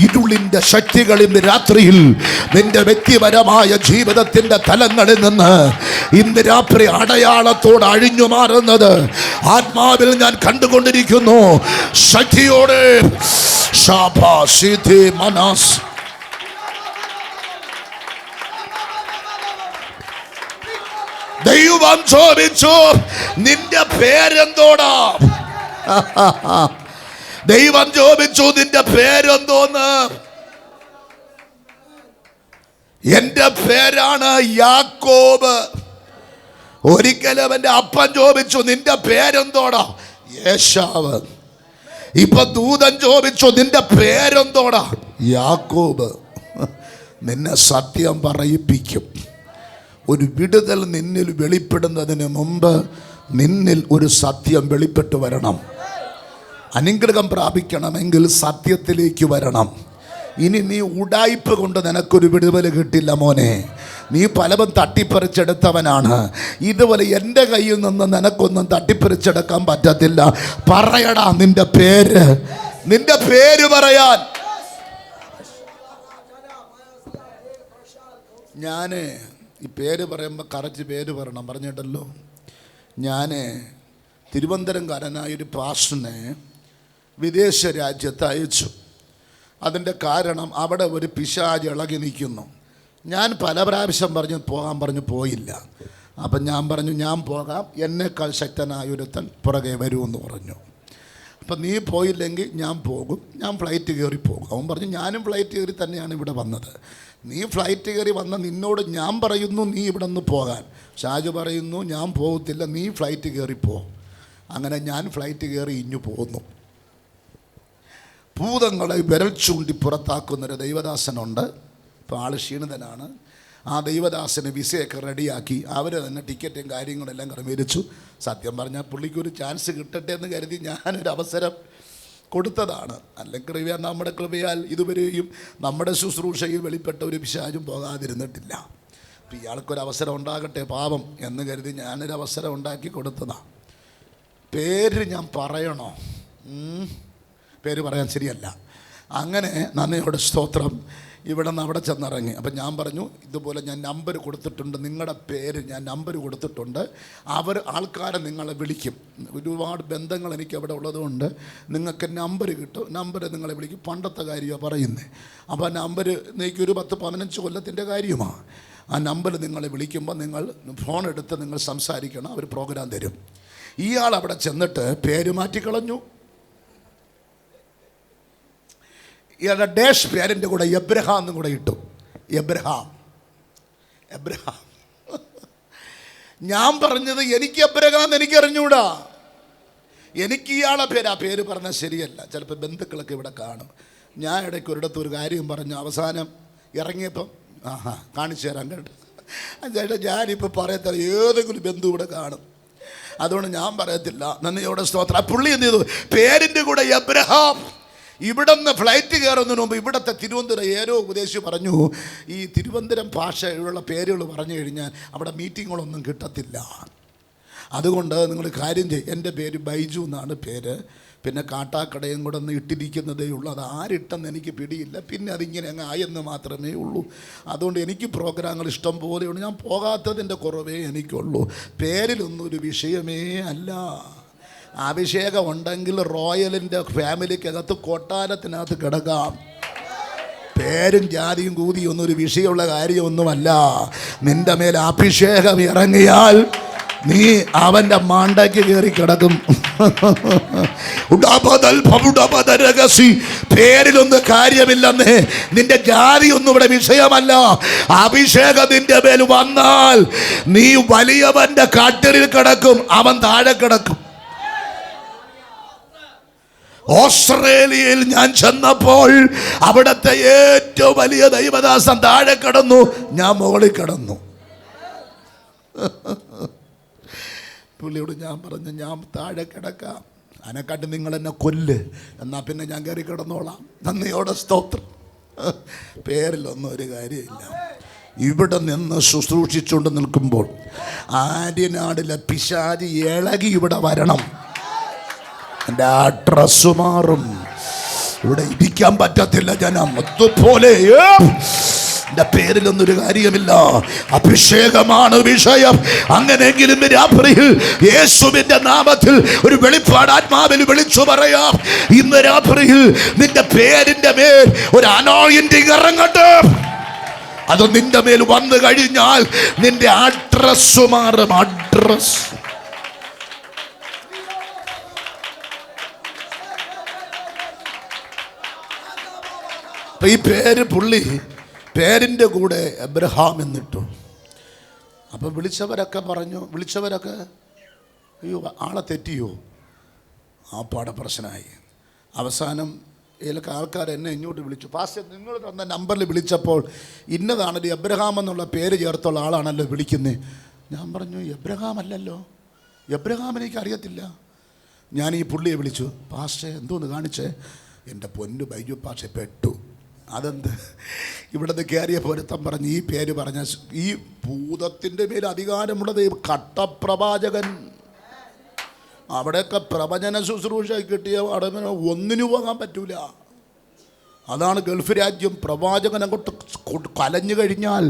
ഇരുളിൻ്റെ ശക്തികൾ ഇന്ന് രാത്രിയിൽ നിന്റെ വ്യക്തിപരമായ ജീവിതത്തിൻ്റെ തലങ്ങളിൽ നിന്ന് ഇന്ന് രാത്രി അടയാളത്തോട് അഴിഞ്ഞു മാറുന്നത് ആത്മാവിൽ ഞാൻ കണ്ടുകൊണ്ടിരിക്കുന്നു. ശക്തിയോടെ മനസ് ദൈവം ചോദിച്ചു, നിന്റെ പേരെന്തോടാ? ദൈവം ചോദിച്ചു, നിന്റെ പേരെന്തോന്ന്? എന്റെ പേരാണ് യാക്കോബ്. ഒരിക്കലും അവന്റെ അപ്പൻ ചോദിച്ചു, നിന്റെ പേരെന്തോടാ? യേശാവ്. ഇപ്പൊ ദൂതൻ ചോദിച്ചു, നിന്റെ പേരെന്തോടാ? യാക്കോബ്. നിന്നെ സത്യം പറയിപ്പിക്കും. ഒരു വിടുതൽ നിന്നിൽ വെളിപ്പെടുന്നതിന് മുമ്പ് നിന്നിൽ ഒരു സത്യം വെളിപ്പെട്ടു വരണം. അനുഗ്രഹം പ്രാപിക്കണമെങ്കിൽ സത്യത്തിലേക്ക് വരണം. ഇനി നീ ഉടായ്പ കൊണ്ട് നിനക്കൊരു വിടുതൽ കിട്ടില്ല മോനെ. നീ പലതും തട്ടിപ്പറിച്ചെടുത്തവനാണ്. ഇതുപോലെ എൻ്റെ കയ്യിൽ നിന്ന് നിനക്കൊന്നും തട്ടിപ്പറിച്ചെടുക്കാൻ പറ്റത്തില്ല. പറയടാ നിന്റെ പേര് പറയാൻ. ഞാൻ ഈ പേര് പറയുമ്പോൾ കറച്ച് പേര് പറയണം. പറഞ്ഞിട്ടല്ലോ, ഞാൻ തിരുവനന്തപുരംകാരനായൊരു പാസ്റ്ററിനെ വിദേശ രാജ്യത്ത് അയച്ചു. അതിൻ്റെ കാരണം അവിടെ ഒരു പിശാച് ഇളകി നിൽക്കുന്നു. ഞാൻ പല പ്രാവശ്യം പറഞ്ഞു പോയില്ല. അപ്പം ഞാൻ പറഞ്ഞു, ഞാൻ പോകാം, എന്നേക്കാൾ ശക്തനായൊരുത്തൻ പുറകെ വരുമെന്ന് പറഞ്ഞു. അപ്പം നീ പോയില്ലെങ്കിൽ ഞാൻ പോകും, ഞാൻ ഫ്ലൈറ്റ് കയറി പോകും. അവൻ പറഞ്ഞു, ഞാനും ഫ്ലൈറ്റ് കയറി തന്നെയാണ് ഇവിടെ വന്നത്. നീ ഫ്ലൈറ്റ് കയറി വന്ന നിന്നോട് ഞാൻ പറയുന്നു നീ ഇവിടെ നിന്ന് പോകാൻ. ഷാജു പറയുന്നു ഞാൻ പോകത്തില്ല, നീ ഫ്ലൈറ്റ് കയറി പോ. അങ്ങനെ ഞാൻ ഫ്ലൈറ്റ് കയറി ഇഞ്ഞു പോകുന്നു. ഭൂതങ്ങളെ വിരൽ ചൂണ്ടി പുറത്താക്കുന്നൊരു ദൈവദാസനുണ്ട്. ഇപ്പോൾ ആൾ ക്ഷീണിതനാണ്. ആ ദൈവദാസന് വിസയൊക്കെ റെഡിയാക്കി അവർ തന്നെ ടിക്കറ്റും കാര്യങ്ങളെല്ലാം ക്രമീകരിച്ചു. സത്യം പറഞ്ഞാൽ പുള്ളിക്കൊരു ചാൻസ് കിട്ടട്ടെ എന്ന് കരുതി ഞാനൊരു അവസരം കൊടുത്തതാണ്. അല്ലെങ്കിൽ നമ്മുടെ കൃപയാൽ ഇതുവരെയും നമ്മുടെ ശുശ്രൂഷയിൽ വെളിപ്പെട്ട ഒരു പിശാചും പോകാതിരുന്നിട്ടില്ല. അപ്പോൾ ഇയാൾക്കൊരവസരം ഉണ്ടാകട്ടെ പാപം എന്ന് കരുതി ഞാനൊരു അവസരം ഉണ്ടാക്കി കൊടുത്തതാണ്. പേര് ഞാൻ പറയണോ? പേര് പറയാൻ ശരിയല്ല. അങ്ങനെ നന്ദിയോടെ സ്തോത്രം. ഇവിടെ നിന്ന് അവിടെ ചെന്നിറങ്ങി. അപ്പം ഞാൻ പറഞ്ഞു, ഇതുപോലെ ഞാൻ നമ്പർ കൊടുത്തിട്ടുണ്ട്, നിങ്ങളുടെ പേര് ഞാൻ നമ്പർ കൊടുത്തിട്ടുണ്ട്, ആൾക്കാരെ നിങ്ങളെ വിളിക്കും. ഒരുപാട് ബന്ധങ്ങൾ എനിക്ക് അവിടെ ഉള്ളതുകൊണ്ട് നിങ്ങൾക്ക് നമ്പർ കിട്ടും, നമ്പർ നിങ്ങളെ വിളിക്കും. പണ്ടത്തെ കാര്യമാണ് പറയുന്നത്. അപ്പോൾ ആ നമ്പർ എനിക്കൊരു 10-15 കൊല്ലത്തിൻ്റെ കാര്യമാണ്. ആ നമ്പർ നിങ്ങളെ വിളിക്കുമ്പോൾ നിങ്ങൾ ഫോൺ എടുത്ത് നിങ്ങൾ സംസാരിക്കണം, അവർ പ്രോഗ്രാം തരും. ഇയാൾ അവിടെ ചെന്നിട്ട് പേര് മാറ്റിക്കളഞ്ഞു. ഇയാളുടെ ഡാഷ് പേരിൻ്റെ കൂടെ എബ്രഹാം എന്നും കൂടെ ഇട്ടു. എബ്രഹാം. ഞാൻ പറഞ്ഞത് എനിക്ക് എബ്രഹാം എനിക്ക് അറിഞ്ഞൂടാ. എനിക്ക് ഇയാളെ പേര് പറഞ്ഞാൽ ശരിയല്ല. ചിലപ്പോൾ ബന്ധുക്കളൊക്കെ ഇവിടെ കാണും. ഞാൻ ഇടയ്ക്ക് ഒരിടത്ത് ഒരു കാര്യം പറഞ്ഞു, അവസാനം ഇറങ്ങിയപ്പം കാണിച്ചു തരാൻ കേട്ടോ. ചേട്ടാ ഞാനിപ്പോൾ പറയത്തില്ല, ഏതെങ്കിലും ബന്ധു ഇവിടെ കാണും, അതുകൊണ്ട് ഞാൻ പറയത്തില്ല. നന്ദിയോടെ സ്തോത്രം. പുള്ളി എന്ത് ചെയ്തു? പേരിൻ്റെ കൂടെ എബ്രഹാം. ഇവിടെ നിന്ന് ഫ്ലൈറ്റ് കയറുന്നതിന് മുമ്പ് ഇവിടുത്തെ തിരുവനന്തപുരം ഏരോ ഉപദേശി പറഞ്ഞു, ഈ തിരുവനന്തപുരം ഭാഷയുള്ള പേരുകൾ പറഞ്ഞു കഴിഞ്ഞാൽ അവിടെ മീറ്റിങ്ങുകളൊന്നും കിട്ടത്തില്ല. അതുകൊണ്ട് നിങ്ങൾ കാര്യം ചെയ്യും, എൻ്റെ പേര് ബൈജു എന്നാണ് പേര്, പിന്നെ കാട്ടാക്കടയും കൂടെ ഒന്ന് ഇട്ടിരിക്കുന്നതേ ഉള്ളൂ. അത് ആരിട്ടെന്ന് എനിക്ക് പിടിയില്ല, പിന്നെ അതിങ്ങനെ അങ്ങ് ആയെന്ന് മാത്രമേ ഉള്ളൂ. അതുകൊണ്ട് എനിക്ക് പ്രോഗ്രാമുകൾ ഇഷ്ടം പോലെയുണ്ട്. ഞാൻ പോകാത്തതിൻ്റെ കുറവേ എനിക്കുള്ളൂ. പേരിലൊന്നും ഒരു വിഷയമേ അല്ല. അഭിഷേകം ഉണ്ടെങ്കിൽ റോയലിൻ്റെ ഫാമിലിക്കകത്ത് കൊട്ടാരത്തിനകത്ത് കിടക്കാം. പേരും ജാതിയും കൂതിയും ഒന്നും ഒരു വിഷയമുള്ള കാര്യമൊന്നുമല്ല. നിൻ്റെ മേൽ അഭിഷേകം ഇറങ്ങിയാൽ നീ അവൻ്റെ മണ്ടയ്ക്ക് കയറി കിടക്കും. പേരിലൊന്നും കാര്യമില്ലെന്നേ. നിന്റെ ജാതി ഒന്നും ഇവിടെ വിഷയമല്ല. അഭിഷേകം നിന്റെ മേൽ വന്നാൽ നീ വലിയവന്റെ കട്ടിലിൽ കിടക്കും, അവൻ താഴെ കിടക്കും. ഓസ്ട്രേലിയയിൽ ഞാൻ ചെന്നപ്പോൾ അവിടുത്തെ ഏറ്റവും വലിയ ദൈവദാസൻ താഴെ കിടന്നു, ഞാൻ മുകളിൽ കിടന്നു. പുള്ളിയോട് ഞാൻ പറഞ്ഞു, ഞാൻ താഴെ കിടക്കാം, അതിനെക്കാട്ടി നിങ്ങൾ എന്നെ കൊല്ല്, എന്നാൽ പിന്നെ ഞാൻ കയറി കിടന്നോളാം. നന്ദിയോടെ സ്തോത്രം. പേരിലൊന്നും ഒരു കാര്യമില്ല. ഇവിടെ നിന്ന് ശുശ്രൂഷിച്ചുകൊണ്ട് നിൽക്കുമ്പോൾ ആര്യനാടിലെ പിശാചി ഇളകി ഇവിടെ വരണം. എൻ്റെ അഡ്രസ് മാറും. ഇവിടെ ഇരിക്കാൻ പറ്റത്തില്ല ജനം. അതുപോലെ എൻ്റെ പേരിലൊന്നൊരു കാര്യമില്ല, അഭിഷേകമാണ് വിഷയം. അങ്ങനെയെങ്കിലും രാത്രിയിൽ യേശുവിൻ്റെ നാമത്തിൽ ഒരു വെളിപ്പാട് ആത്മാവിൽ വിളിച്ചു പറയാം. ഇന്ന് രാത്രിയിൽ നിന്റെ പേരിൻ്റെ മേൽ ഒരു അനോയിന്റിങ് ഇറങ്ങട്ടെ. അത് നിന്റെ മേൽ വന്നു കഴിഞ്ഞാൽ നിന്റെ അഡ്രസ് മാറും. അഡ്രസ് ഈ പേര് പുള്ളി പേരിൻ്റെ കൂടെ എബ്രഹാം എന്നിട്ടു. അപ്പം വിളിച്ചവരൊക്കെ പറഞ്ഞു, വിളിച്ചവരൊക്കെ അയ്യോ ആളെ തെറ്റിയോ, ആ പാടെ പ്രശ്നമായി. അവസാനം ഇതിലൊക്കെ ആൾക്കാർ എന്നെ ഇങ്ങോട്ട് വിളിച്ചു, പാസ്റ്റർ നിങ്ങൾ തന്ന നമ്പറിൽ വിളിച്ചപ്പോൾ ഇന്നതാണല്ലോ എബ്രഹാം എന്നുള്ള പേര് ചേർത്തുള്ള ആളാണല്ലോ വിളിക്കുന്നത്. ഞാൻ പറഞ്ഞു എബ്രഹാം അല്ലല്ലോ, എബ്രഹാം എനിക്ക് അറിയത്തില്ല. ഞാൻ ഈ പുള്ളിയെ വിളിച്ചു, പാസ്റ്റർ എന്തോന്ന് കാണിച്ചേ? എൻ്റെ പൊന്നു ബൈജു പാസ്റ്റർ പെട്ടു. അതെന്ത്? ഇവിടുന്ന് കയറിയ പൊരുത്തം പറഞ്ഞ് ഈ പേര് പറഞ്ഞ ഈ ഭൂതത്തിൻ്റെ മേൽ അധികാരമുള്ളത് കട്ടപ്രവാചകൻ. അവിടെയൊക്കെ പ്രവചന ശുശ്രൂഷ കിട്ടിയ അടവിന് ഒന്നിനു പോകാൻ പറ്റൂല. അതാണ് ഗൾഫ് രാജ്യം. പ്രവാചകൻ അങ്ങോട്ട് കലഞ്ഞു കഴിഞ്ഞാൽ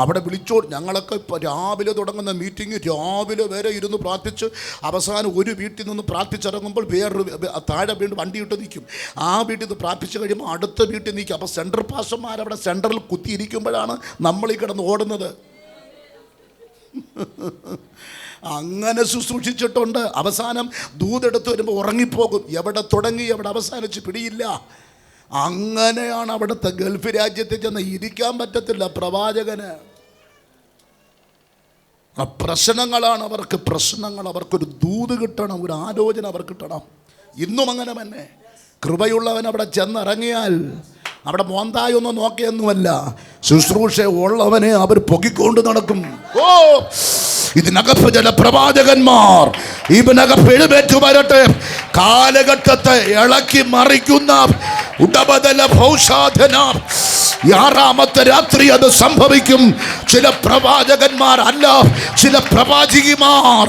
അവിടെ വിളിച്ചോ. ഞങ്ങളൊക്കെ ഇപ്പോൾ രാവിലെ തുടങ്ങുന്ന മീറ്റിംഗ് രാവിലെ വരെ ഇരുന്ന് പ്രാർത്ഥിച്ച് അവസാനം ഒരു വീട്ടിൽ നിന്ന് പ്രാർത്ഥിച്ചിറങ്ങുമ്പോൾ വേറൊരു താഴെ വീണ്ടും വണ്ടി ഇട്ട് നിൽക്കും. ആ വീട്ടിൽ നിന്ന് പ്രാർത്ഥിച്ച് കഴിയുമ്പോൾ അടുത്ത വീട്ടിൽ നിൽക്കും. അപ്പോൾ സെൻട്രൽ പാസ്റ്റർമാരവിടെ സെൻട്രൽ കുത്തിയിരിക്കുമ്പോഴാണ് നമ്മൾ ഈ കിടന്ന് ഓടുന്നത്. അങ്ങനെ ശുശ്രൂഷിച്ചിട്ടുണ്ട്. അവസാനം ദൂതെടുത്ത് വരുമ്പോൾ ഉറങ്ങിപ്പോകും. എവിടെ തുടങ്ങി എവിടെ അവസാനിച്ച് പിടിയില്ല. അങ്ങനെയാണ് അവിടുത്തെ ഗൾഫ് രാജ്യത്തിൽ ചെന്ന് ഇരിക്കാൻ പറ്റത്തില്ല പ്രവാചകന്. ആ പ്രശ്നങ്ങളാണ് അവർക്ക് പ്രശ്നങ്ങൾ. അവർക്കൊരു ദൂത് കിട്ടണം, ഒരു ആലോചന അവർക്ക് കിട്ടണം. ഇന്നും അങ്ങനെ തന്നെ. കൃപയുള്ളവൻ അവിടെ ചെന്നിറങ്ങിയാൽ അവിടെ മോന്തായൊന്നും നോക്കിയൊന്നുമല്ല, ശുശ്രൂഷ ഉള്ളവനെ അവർ പൊക്കിക്കൊണ്ട് നടക്കും. ഓ ഇതിനകത്ത് ചില പ്രവാചകന്മാർ ഇതിനകത്ത് എഴുന്നേറ്റ് വരട്ടെ. കാലഘട്ടത്തെ ഇളക്കി മറിക്കുന്ന ഉടബദല ഭൗഷാധന 6ാമത്തെ രാത്രി അത് സംഭവിക്കും. ചില പ്രവാചകന്മാർ അല്ല, ചില പ്രവാചകിമാർ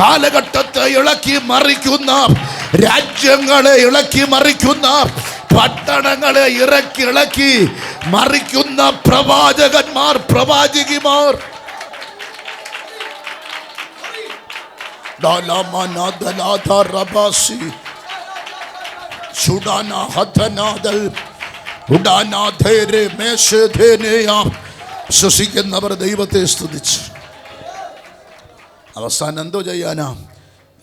കാലഘട്ടത്തെ ഇളക്കി മറിക്കുന്ന, രാജ്യങ്ങളെ ഇളക്കി മറിക്കുന്ന, പട്ടണങ്ങളെ ഇളക്കി മറിക്കുന്ന പ്രവാചകന്മാർ, പ്രവാചകിമാർ. വിശ്വസിക്കുന്നവർ ദൈവത്തെ സ്തുതിച്ച് അവസാനം എന്തോ ചെയ്യാനാ?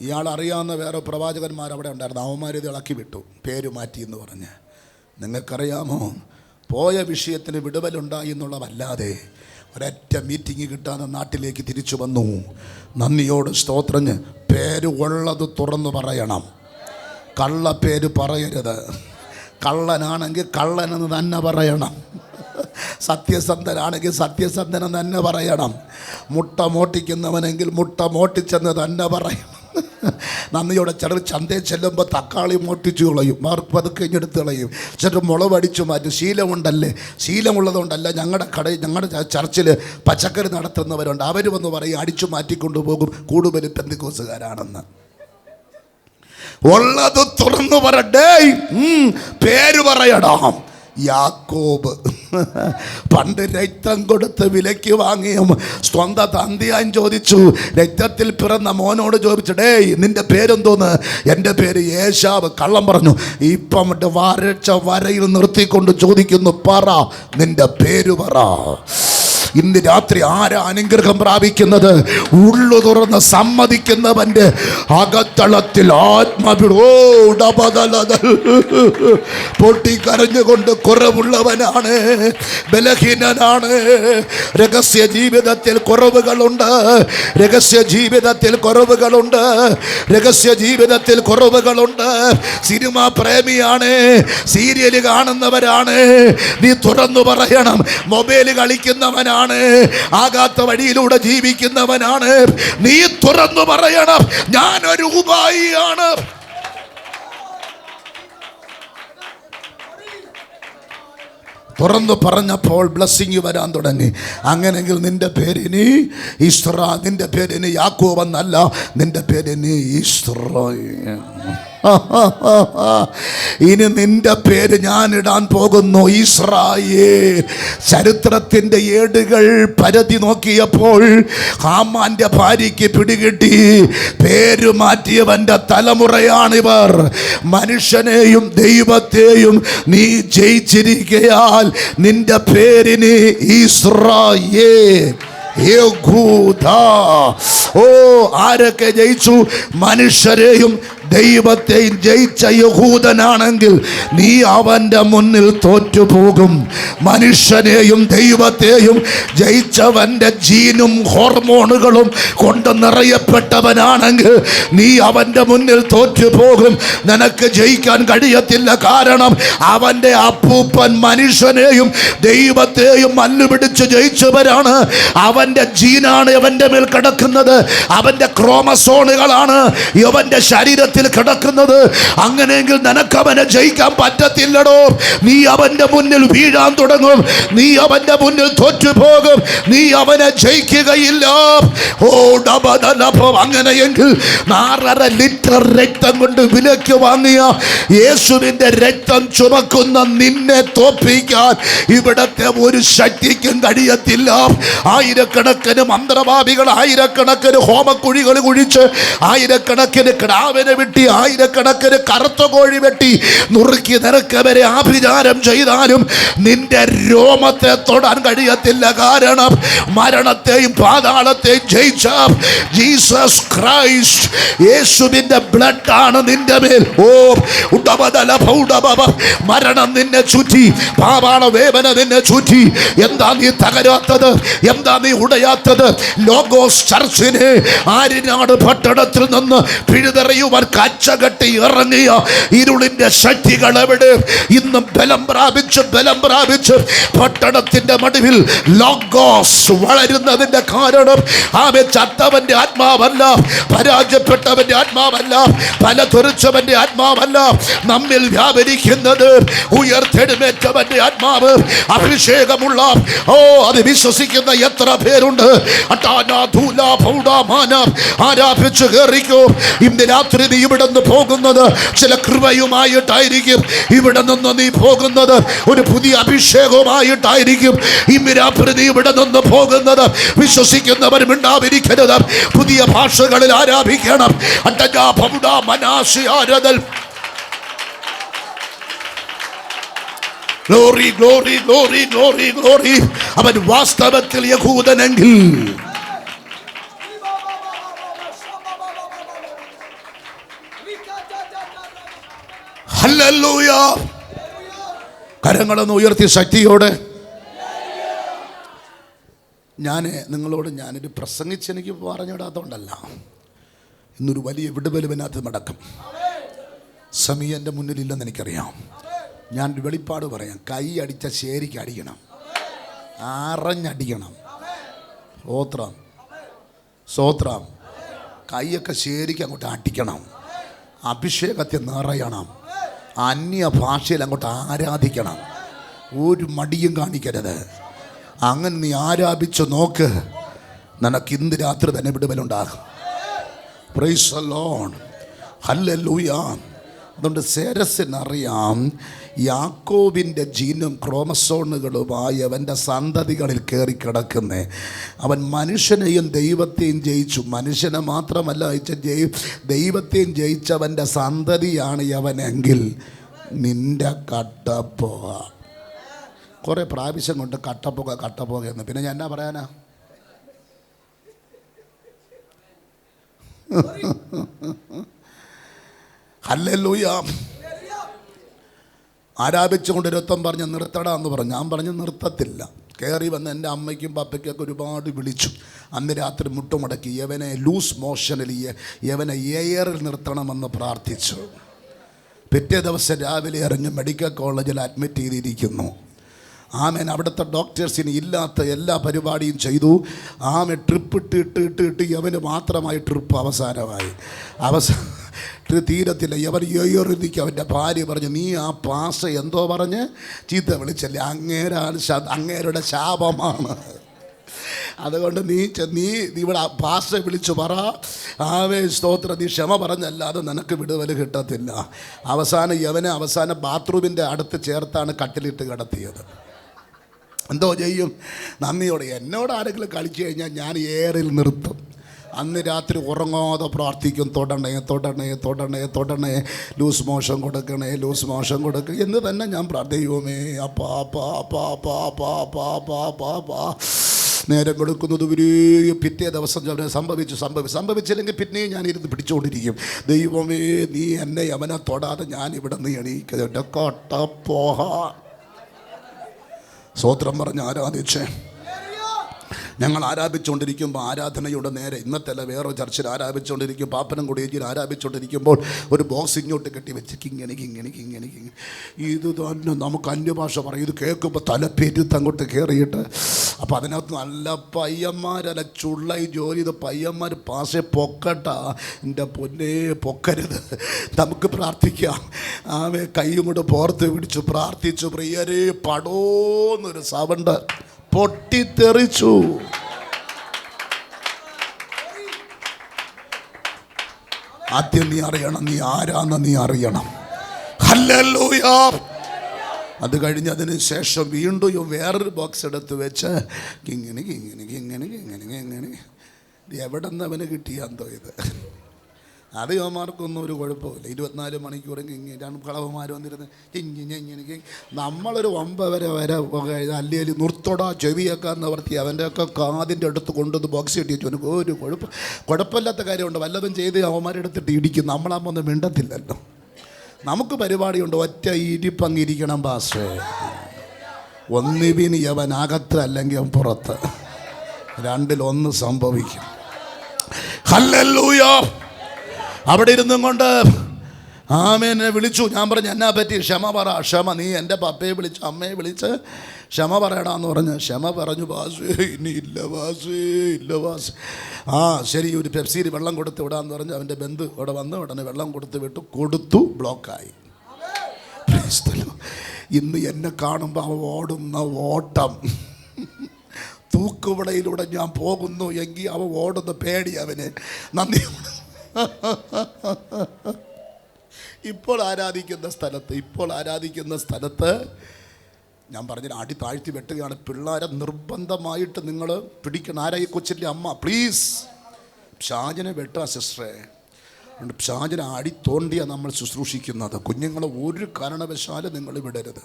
ഇയാൾ അറിയാവുന്ന വേറെ പ്രവാചകന്മാർ അവിടെ ഉണ്ടായിരുന്നു. അവന്മാരിത് ഇളക്കി വിട്ടു, പേര് മാറ്റി എന്ന് പറഞ്ഞ്. നിങ്ങൾക്കറിയാമോ, പോയ വിഷയത്തിന് വിടുതലുണ്ടായി എന്നുള്ളതല്ലാതെ ഒരൊറ്റ മീറ്റിംഗ് കിട്ടാതെ നാട്ടിലേക്ക് തിരിച്ചു വന്നു. നന്ദിയോട് സ്തോത്രം. പേര് ഉള്ളത് തുറന്നു പറയണം. കള്ള പേര് പറയരുത്. കള്ളനാണെങ്കിൽ കള്ളനെന്ന് തന്നെ പറയണം. സത്യസന്ധനാണെങ്കിൽ സത്യസന്ധനെന്ന് തന്നെ പറയണം. മുട്ട മോട്ടിക്കുന്നവനെങ്കിൽ മുട്ട മോട്ടിച്ചെന്ന് തന്നെ പറയണം. നന്ദിയോടെ ചിലർ ചന്തയിൽ ചെല്ലുമ്പോൾ തക്കാളി മോട്ടിച്ചു കളയും, പതുക്കെ എടുത്ത് കളയും, ചിലർ മുളക് അടിച്ചു മാറ്റും. ശീലമുണ്ടല്ലേ, ശീലമുള്ളതുകൊണ്ടല്ല. ഞങ്ങളുടെ ചർച്ചിൽ പച്ചക്കറി നടത്തുന്നവരുണ്ട്. അവർ വന്ന് പറയും അടിച്ചു മാറ്റിക്കൊണ്ടുപോകും, കൂടുതൽ പെന്തിക്കോസുകാരാണെന്ന്. ഉള്ളത് തുറന്നു പറയണ്ടേ, പേര് പറയണം. യാക്കോബ് പണ്ട് രക്തം കൊടുത്ത് വിലയ്ക്ക് വാങ്ങിയ സ്വന്തം തന്തിയാൻ ചോദിച്ചു, രക്തത്തിൽ പിറന്ന മോനോട് ചോദിച്ചു, ഡേയ് നിന്റെ പേരെന്തോന്ന്? എൻ്റെ പേര് ഏശാവ്. കള്ളം പറഞ്ഞു. ഇപ്പം വരച്ച വരയിൽ നിർത്തിക്കൊണ്ട് ചോദിക്കുന്നു, പറ നിന്റെ പേര് പറ. ഇന്ന് രാത്രി ആരാ അനുഗ്രഹം പ്രാപിക്കുന്നത്? ഉള്ളു തുറന്ന് സമ്മതിക്കുന്നവന്റെ അകത്തളത്തിൽ പൊട്ടിക്കരഞ്ഞുകൊണ്ട് കുറവുള്ളവനാണ്, ബലഹീനനാണ്. രഹസ്യ ജീവിതത്തിൽ കുറവുകളുണ്ട്, രഹസ്യ ജീവിതത്തിൽ കുറവുകളുണ്ട്, രഹസ്യ ജീവിതത്തിൽ കുറവുകളുണ്ട്. സിനിമ പ്രേമിയാണ്, സീരിയൽ കാണുന്നവരാണ്, നീ തുറന്നു പറയണം. മൊബൈൽ കളിക്കുന്നവനാണ്, ആകാത്ത വഴിയിലൂടെ ജീവിക്കുന്നവനാണ്, നീ തുറന്നു പറയണം, ഞാനൊരു ഉപായിയാണ്. തുറന്നു പറഞ്ഞപ്പോൾ ബ്ലെസ്സിങ് വരാൻ തുടങ്ങി. അങ്ങനെങ്കിൽ നിന്റെ പേരിനി ഇസ്രാ, നിന്റെ പേരിനി യാക്കോബ് എന്നല്ല, നിന്റെ പേരിനി ഇസ്രായേൽ. ഇനി നിന്റെ പേര് ഞാൻ ഇടാൻ പോകുന്നു, ഇസ്രായേൽ. ചരിത്രത്തിൻ്റെ ഏടുകൾ പരതി നോക്കിയപ്പോൾ ഹാമാന്റെ ഭാര്യയ്ക്ക് പിടികിട്ടി, പേര് മാറ്റിയവന്റെ തലമുറയാണിവർ. മനുഷ്യനെയും ദൈവത്തെയും നീ ജയിച്ചിരിക്കയാൽ നിന്റെ പേരിന് ഇസ്രായേൽ. ഓ, ആരൊക്കെ ജയിച്ചു? മനുഷ്യരെയും ദൈവത്തെയും ജയിച്ച യഹൂദനാണെങ്കിൽ നീ അവൻ്റെ മുന്നിൽ തോറ്റുപോകും. മനുഷ്യനെയും ദൈവത്തെയും ജയിച്ചവൻ്റെ ജീനും ഹോർമോണുകളും കൊണ്ട് നിറയപ്പെട്ടവനാണെങ്കിൽ നീ അവൻ്റെ മുന്നിൽ തോറ്റുപോകും. നിനക്ക് ജയിക്കാൻ കഴിയത്തില്ല. കാരണം അവൻ്റെ അപ്പൂപ്പൻ മനുഷ്യനെയും ദൈവത്തെയും മല്ലുപിടിച്ച് ജയിച്ചവരാണ്. അവൻ്റെ ജീനാണ് അവൻ്റെ മേൽ കിടക്കുന്നത്, അവൻ്റെ ക്രോമസോണുകളാണ് അവൻ്റെ ശരീരത്തിൽ കിടക്കുന്നത്. അങ്ങനെയെങ്കിൽ നിനക്ക് അവനെ ജയിക്കാൻ പറ്റത്തില്ലടോ. നീ അവന്റെ മുന്നിൽ വീഴാൻ തുടങ്ങും, നീ അവന്റെ മുന്നിൽ തോറ്റുപോകും, നീ അവനെ ജയിക്കുകയില്ല. ഓ ഡബദലഭം. അങ്ങനെയെങ്കിൽ 4.5 ലിറ്റർ രക്തം കൊണ്ട് വിലയ്ക്ക് വാങ്ങിയ യേശുവിന്റെ രക്തം ചുമക്കുന്ന നിന്നെ തോൽപ്പിക്കാൻ ഇവിടത്തെ ഒരു ശക്തിക്കും കഴിയത്തില്ല. ആയിരക്കണക്കിന് മന്ത്രവാദികൾ, ആയിരക്കണക്കിന് ഹോമക്കുഴികൾ കുഴിച്ച്, ആയിരക്കണക്കിന് കിടാവിനെ വെട്ടി, ആയിരക്കണക്കിന് കറുത്ത കോഴി വെട്ടി നുറുക്കി നിരക്കവരെ ആഭിചാരം ചെയ്താലും നിന്റെ രോമത്തെ തൊടാൻ കഴിയത്തില്ല. കാരണം മരണത്തെയും പാതാളത്തെയും ജയിച്ച ജീസസ് ക്രൈസ്റ്റ്, യേശുവിന്റെ ബ്ലഡ് ആണ് നിന്റെ മേൽ. ഓ മരണം നിന്നെ ചുറ്റി, പാതാള വേദന നിന്നെ ചുറ്റി. എന്താ നീ തകരാത്തത്? എന്താ നീ ഉടയാത്തത്? ലോഗോസ് ചർച്ചിനെ ആര്യനാട് പട്ടണത്തിൽ നിന്ന് പിഴുതെറിയുവാൻ കച്ചകെട്ടി ഇറങ്ങിയ ഇരുളിന്റെ ശക്തികൾ എവിടെ? ഇന്നും ബലം പ്രാപിച്ച് പട്ടണത്തിന്റെ മടിവിൽ ലോഗോസ് വളരുന്നതിന്റെ കാരണം ആമേ ചത്തവന്റെ ആത്മാവല്ല, പരാജയപ്പെട്ടവന്റെ ആത്മാവല്ല, പല തെറിച്ചവന്റെ ആത്മാവല്ല, നമ്മിൽ വ്യാപരിക്കുന്നത് ഉയർത്തെഴുന്നേറ്റവന്റെ ആത്മാവ്, അഭിഷേകമുള്ള. ഓ, അത് വിശ്വസിക്കുന്ന എത്ര പേരുണ്ട്? ആരാധിച്ചു കയറിക്കോ. ഇന്ന് രാത്രി നീ ഇവിടെ നിന്ന് പോകുന്നത് ചില കൃപയുമായിട്ടായിരിക്കും. ഇവിടെ നിന്ന് നീ പോകുന്നത് ഒരു പുതിയ അഭിഷേകവുമായിട്ടായിരിക്കും. ഇന്ന് രാത്രി നീ ഇവിടെ നിന്ന് പോകുന്നത് വിശ്വസിക്കുന്നവർ മിണ്ടാതിരിക്കരുത്. പുതിയ ഭാഷകളിൽ ആരാധിക്കണം. Glory glory glory glory glory. അവൻ വാസ്തവത്തിൽ യഹൂദനെങ്കിൽ ഹല്ലേലൂയ. കരങ്ങളൊന്ന് ഉയർത്തി ശക്തിയോടെ. ഞാനൊരു പ്രസംഗിച്ച് എനിക്ക് പറഞ്ഞിടാത്തതുകൊണ്ടല്ല, ഇന്നൊരു വലിയ വിടുതലിനകത്ത് നടക്കും. സമയം എൻ്റെ മുന്നിലില്ലെന്ന് എനിക്കറിയാം. ഞാൻ വെളിപ്പാട് പറയാം. കൈ അടിച്ച ശരിക്ക് അടിക്കണം, അറിഞ്ഞടിക്കണം. സ്തോത്രം, സ്തോത്രം. കൈയൊക്കെ ശരിക്കും അങ്ങോട്ട് അടിക്കണം, അഭിഷേകത്തെ നിറയണം, അന്യ ഭാഷയിൽ അങ്ങോട്ട് ആരാധിക്കണം. ഒരു മടിയും കാണിക്കരുത്. അങ്ങനെ നീ ആരാധിച്ച് നോക്ക്, നിനക്ക് ഇന്ന് രാത്രി തന്നെ വിടുതലുണ്ടാകും. Praise the Lord. ഹല്ലേലൂയ. അതുകൊണ്ട് സേരസിനറിയാം, യാക്കോബിൻ്റെ ജീനും ക്രോമസോണുകളുമായി അവൻ്റെ സന്തതികളിൽ കയറി കിടക്കുന്നേ. അവൻ മനുഷ്യനെയും ദൈവത്തെയും ജയിച്ചു. മനുഷ്യനെ മാത്രമല്ല ദൈവത്തെയും ജയിച്ചവൻ്റെ സന്തതിയാണ് അവനെങ്കിൽ നിന്റെ കട്ടപ്പോക. കുറേ പ്രാവശ്യം കൊണ്ട് കട്ടപ്പോക എന്ന്. പിന്നെ ഞാൻ എന്നാ പറയാനാ? ഹല്ലേലൂയ. ആരാധിച്ചുകൊണ്ട് രത്വം പറഞ്ഞ് നിർത്തടാ എന്ന് പറഞ്ഞു. ഞാൻ പറഞ്ഞു നിർത്തത്തില്ല. കയറി വന്ന് എൻ്റെ അമ്മയ്ക്കും പപ്പയ്ക്കൊക്കെ ഒരുപാട് വിളിച്ചു. അന്ന് രാത്രി മുട്ടുമടക്കി യവനെ ലൂസ് മോഷനിൽ യവനെ എയറിൽ നിർത്തണമെന്ന് പ്രാർത്ഥിച്ചു. പിറ്റേ ദിവസം രാവിലെ അറിഞ്ഞ് മെഡിക്കൽ കോളേജിൽ അഡ്മിറ്റ് ചെയ്തിരിക്കുന്നു. ആമേൻ. അവിടുത്തെ ഡോക്ടേഴ്സിന് ഇല്ലാത്ത എല്ലാ പരിപാടിയും ചെയ്തു. ട്രിപ്പ് ഇട്ട് യവന് മാത്രമായി ട്രിപ്പ് അവസാനമായി. തീരത്തില്ല. യവൻ എയറിലേക്ക് അവൻ്റെ ഭാര്യ പറഞ്ഞു, നീ ആ പാസ് എന്തോ പറഞ്ഞ് ചീത്ത വിളിച്ചല്ലേ, അങ്ങേരുടെ ശാപമാണ്. അതുകൊണ്ട് നീ ഇവിടെ പാസ്റ്റ വിളിച്ചു പറ, സ്തോത്രം, നീ ക്ഷമ പറഞ്ഞല്ലാതെ നിനക്ക് വിടുതൽ കിട്ടത്തില്ല. അവസാനം ബാത്റൂമിൻ്റെ അടുത്ത് ചേർത്താണ് കട്ടിലിട്ട് കിടത്തിയത്. എന്തോ ചെയ്യും? നന്ദിയോടെ. എന്നോട് ആരെങ്കിലും കളിച്ചു കഴിഞ്ഞാൽ ഞാൻ ഏറിൽ നിർത്തും. അന്ന് രാത്രി ഉറങ്ങാതെ പ്രാർത്ഥിക്കും, തൊടണേ, ലൂസ് മോഷൻ കൊടുക്കണേ എന്ന് തന്നെ ഞാൻ പ്രാർത്ഥിക്കുമേ. നേരം വെളുക്കുന്നത് പിറ്റേ ദിവസം സംഭവിച്ചില്ലെങ്കിൽ പിന്നെയും ഞാൻ ഇരുന്ന് പിടിച്ചുകൊണ്ടിരിക്കും. ദൈവമേ, നീ എന്നെ അവനെ തൊടാതെ ഞാൻ ഇവിടെ നിന്ന് എണീക്കട്ടെ. കൊട്ടപ്പോഹ. സ്തോത്രം പറഞ്ഞ് ആരാധിച്ചേ. ഞങ്ങൾ ആരാധിച്ചുകൊണ്ടിരിക്കുമ്പോൾ ആരാധനയുടെ നേരെ ഇന്നത്തെ വേറെ ചർച്ചിൽ ആരാധിച്ചുകൊണ്ടിരിക്കും, പാപ്പനം കൊടിയേജിയിൽ ആരാധിച്ചുകൊണ്ടിരിക്കുമ്പോൾ ഒരു ബോക്സ് ഇങ്ങോട്ട് കെട്ടി വെച്ച് ഇങ്ങനെ ഇത് തന്നെ നമുക്ക് അന്യഭാഷ പറയും. ഇത് കേൾക്കുമ്പോൾ തലപ്പേരുത്ത് അങ്ങോട്ട് കയറിയിട്ട്, അപ്പോൾ അതിനകത്ത് നല്ല പയ്യന്മാരല്ല ചുള്ളായി ജോലി ചെയ്ത് പയ്യന്മാർ പാസെ പൊക്കട്ടാ. എൻ്റെ പൊന്നേ, പൊക്കരുത്. നമുക്ക് പ്രാർത്ഥിക്കാം. കൈയും കൊണ്ട് പോർത്ത് പിടിച്ചു പ്രാർത്ഥിച്ചു. പ്രിയരേ, പടോന്നൊരു സൗണ്ട് പൊട്ടിത്തെറിച്ചു. ആദ്യം നീ അറിയണം, നീ ആരാന്ന് നീ അറിയണം. ഹല്ലേലൂയ. അത് കഴിഞ്ഞതിന് ശേഷം വീണ്ടും വേറൊരു ബോക്സ് എടുത്ത് വെച്ച് ഇങ്ങനെ എവിടെ നിന്ന് അവന് കിട്ടിയാന്തോ ഇത്. അത് യുവമാർക്കൊന്നും ഒരു കുഴപ്പമില്ല. 24 മണിക്കൂറും കളവന്മാർ വന്നിരുന്ന് ഇങ്ങനെ നമ്മളൊരു 9 വരെ അല്ലെങ്കിൽ നിർത്തോടാ ചെവിയൊക്കെ നിവർത്തി അവൻ്റെയൊക്കെ കാതിൻ്റെ അടുത്ത് കൊണ്ടുവന്ന് ബോക്സ് കിട്ടിച്ചു. ഒരു കുഴപ്പമില്ലാത്ത കാര്യമുണ്ട്. വല്ലതും ചെയ്ത് അവന്മാരെടുത്തിട്ട് ഇടിക്കും. നമ്മളാകുമ്പോൾ ഒന്നും മിണ്ടത്തില്ലല്ലോ. നമുക്ക് പരിപാടിയുണ്ട്. ഒറ്റ ഇരിപ്പങ്ങിരിക്കണം പാസ്റ്റേ. ഒന്നിവിന് അവൻ അകത്ത് അല്ലെങ്കിൽ അവൻ പുറത്ത്, രണ്ടിലൊന്ന് സംഭവിക്കും. ഹല്ലേലൂയ. അവിടെ ഇരുന്നും കൊണ്ട് ആമേനെ വിളിച്ചു. ഞാൻ പറഞ്ഞു, എന്നാ പറ്റി? ക്ഷമ പറ. ക്ഷമ. നീ എൻ്റെ പപ്പയെ വിളിച്ച് അമ്മയെ വിളിച്ച് ക്ഷമ പറയടാന്ന് പറഞ്ഞു. ക്ഷമ പറഞ്ഞു. വാസേ, ഇനി ഇല്ല വാസേ. ശരി, ഒരു പെപ്സിയിൽ വെള്ളം കൊടുത്ത് വിടാന്ന് പറഞ്ഞു. അവൻ്റെ ബന്ധു ഇവിടെ വന്ന് ഉടനെ വെള്ളം കൊടുത്തു ബ്ലോക്കായി. ഇന്ന് എന്നെ കാണുമ്പോൾ അവ ഓടുന്ന ഓട്ടം, തൂക്കുവിടയിലൂടെ ഞാൻ പോകുന്നു എങ്കിൽ അവ ഓടുന്ന പേടി അവന്. നന്ദി. ഇപ്പോൾ ആരാധിക്കുന്ന സ്ഥലത്ത് ഞാൻ പറഞ്ഞ അടി താഴ്ത്തി വെട്ടുകയാണ്. പിള്ളേരെ നിർബന്ധമായിട്ട് നിങ്ങൾ പിടിക്കണം. ആരായി കൊച്ചിൻ്റെ അമ്മ? പ്ലീസ് ഷാജനെ വെട്ടുക സിസ്റ്ററെ. ഷാജനെ അടി തോണ്ടിയാണ് നമ്മൾ ശുശ്രൂഷിക്കുന്നത്. കുഞ്ഞുങ്ങളെ ഒരു കാരണവശാലും നിങ്ങൾ വിടരുത്.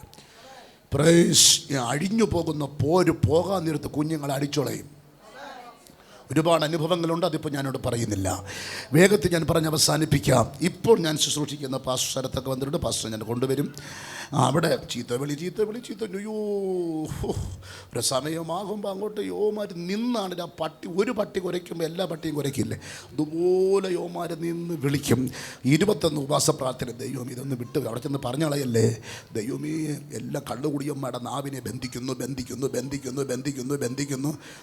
പ്രൈസ്. അഴിഞ്ഞു പോകുന്ന പോകാൻ നേരത്ത് കുഞ്ഞുങ്ങളെ അടിച്ചോളയും. ഒരുപാട് അനുഭവങ്ങളുണ്ട്, അതിപ്പോൾ ഞാനോട് പറയുന്നില്ല. വേഗത്തിൽ ഞാൻ പറഞ്ഞ് അവസാനിപ്പിക്കാം. ഇപ്പോൾ ഞാൻ ശുശ്രൂഷിക്കുന്ന പാസ്റ്റർ സ്ഥലത്തൊക്കെ വന്നിട്ടുണ്ട്. പാസ്റ്റർ ഞാൻ കൊണ്ടുവരും. അവിടെ ചീത്തവിളി അയ്യോ, ഒരു സമയമാകുമ്പോൾ അങ്ങോട്ട് യോമാർ നിന്നാണ് ആ പട്ടി, ഒരു പട്ടി കുരയ്ക്കുമ്പോൾ എല്ലാ പട്ടിയും കുരയ്ക്കില്ലേ, അതുപോലെ യോമാർ നിന്ന് വിളിക്കും. 21 ഉപവാസ പ്രാർത്ഥന. ദൈവം ഇതൊന്ന് വിട്ട് അവിടെ ചെന്ന് പറഞ്ഞളയല്ലേ, ദൈവമേ എല്ലാ കള്ളുകുടിയന്മാരുടെ നാവിനെ ബന്ധിക്കുന്നു.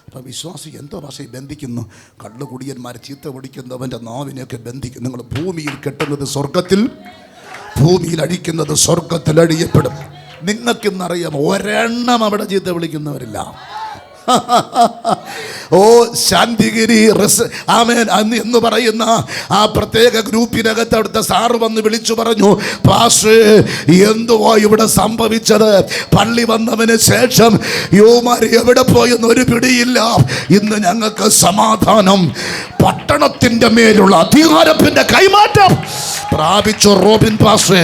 അപ്പം വിശ്വാസി എന്തോ ഭാഷയിൽ ബന്ധിക്കുന്നു, കള്ളുകുടിയന്മാർ ചീത്ത പിടിക്കുന്നവൻ്റെ നാവിനെയൊക്കെ ബന്ധിക്കുന്നു. നിങ്ങൾ ഭൂമിയിൽ കെട്ടുന്നത് സ്വർഗത്തിൽ, ഭൂമിയിൽ അഴിക്കുന്നത് സ്വർഗത്തിൽ അഴിയപ്പെടും. നിങ്ങൾക്കിന്നറിയാം, ഒരെണ്ണം അവിടെ ചീത്ത വിളിക്കുന്നവരില്ല. ഓ ശാന്തിഗിരി ആമേൻ എന്ന് പറയുന്ന ആ പ്രത്യേക ഗ്രൂപ്പിനകത്ത് അവിടുത്തെ സാറ് വന്ന് വിളിച്ചു പറഞ്ഞു, പാസ്റ്റർ എന്തുവാ ഇവിടെ സംഭവിച്ചത്? പള്ളി വന്നതിന് ശേഷം യോമാർ എവിടെ പോയെന്ന് ഒരു പിടിയില്ല. ഇന്ന് ഞങ്ങൾക്ക് സമാധാനം, പട്ടണത്തിന്റെ മേലുള്ള അധികാരത്തിന്റെ കൈമാറ്റം പ്രാപിച്ചു. റോബിൻ പാസ്റ്റർ,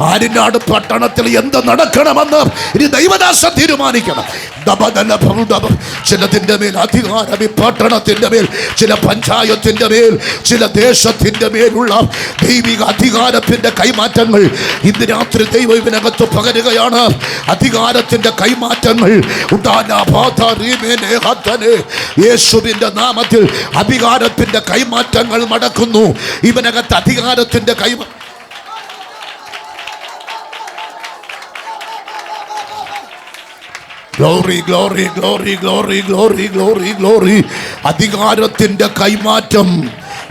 ആര്യനാട് പട്ടണത്തിൽ എന്ത് നടക്കണമെന്ന് ഇനി ദൈവദാസൻ തീരുമാനിക്കണം. ചിലതിൻ്റെ മേൽ അധികാരം ഈ പട്ടണത്തിൻ്റെ മേൽ, ചില പഞ്ചായത്തിൻ്റെ മേൽ, ചില ദേശത്തിൻ്റെ മേലുള്ള ദൈവിക അധികാരത്തിൻ്റെ കൈമാറ്റങ്ങൾ ഇന്ന് രാത്രി ദൈവം ഇതിനകത്ത് പകരുകയാണ്. അധികാരത്തിൻ്റെ കൈമാറ്റങ്ങൾ യേശുവിൻ്റെ നാമത്തിൽ അധികാരത്തിൻ്റെ കൈമാറ്റങ്ങൾ നടക്കുന്നു. ഇവനകത്ത് അധികാരത്തിൻ്റെ ഗ്ലോറി. അധികാരത്തിൻ്റെ കൈമാറ്റം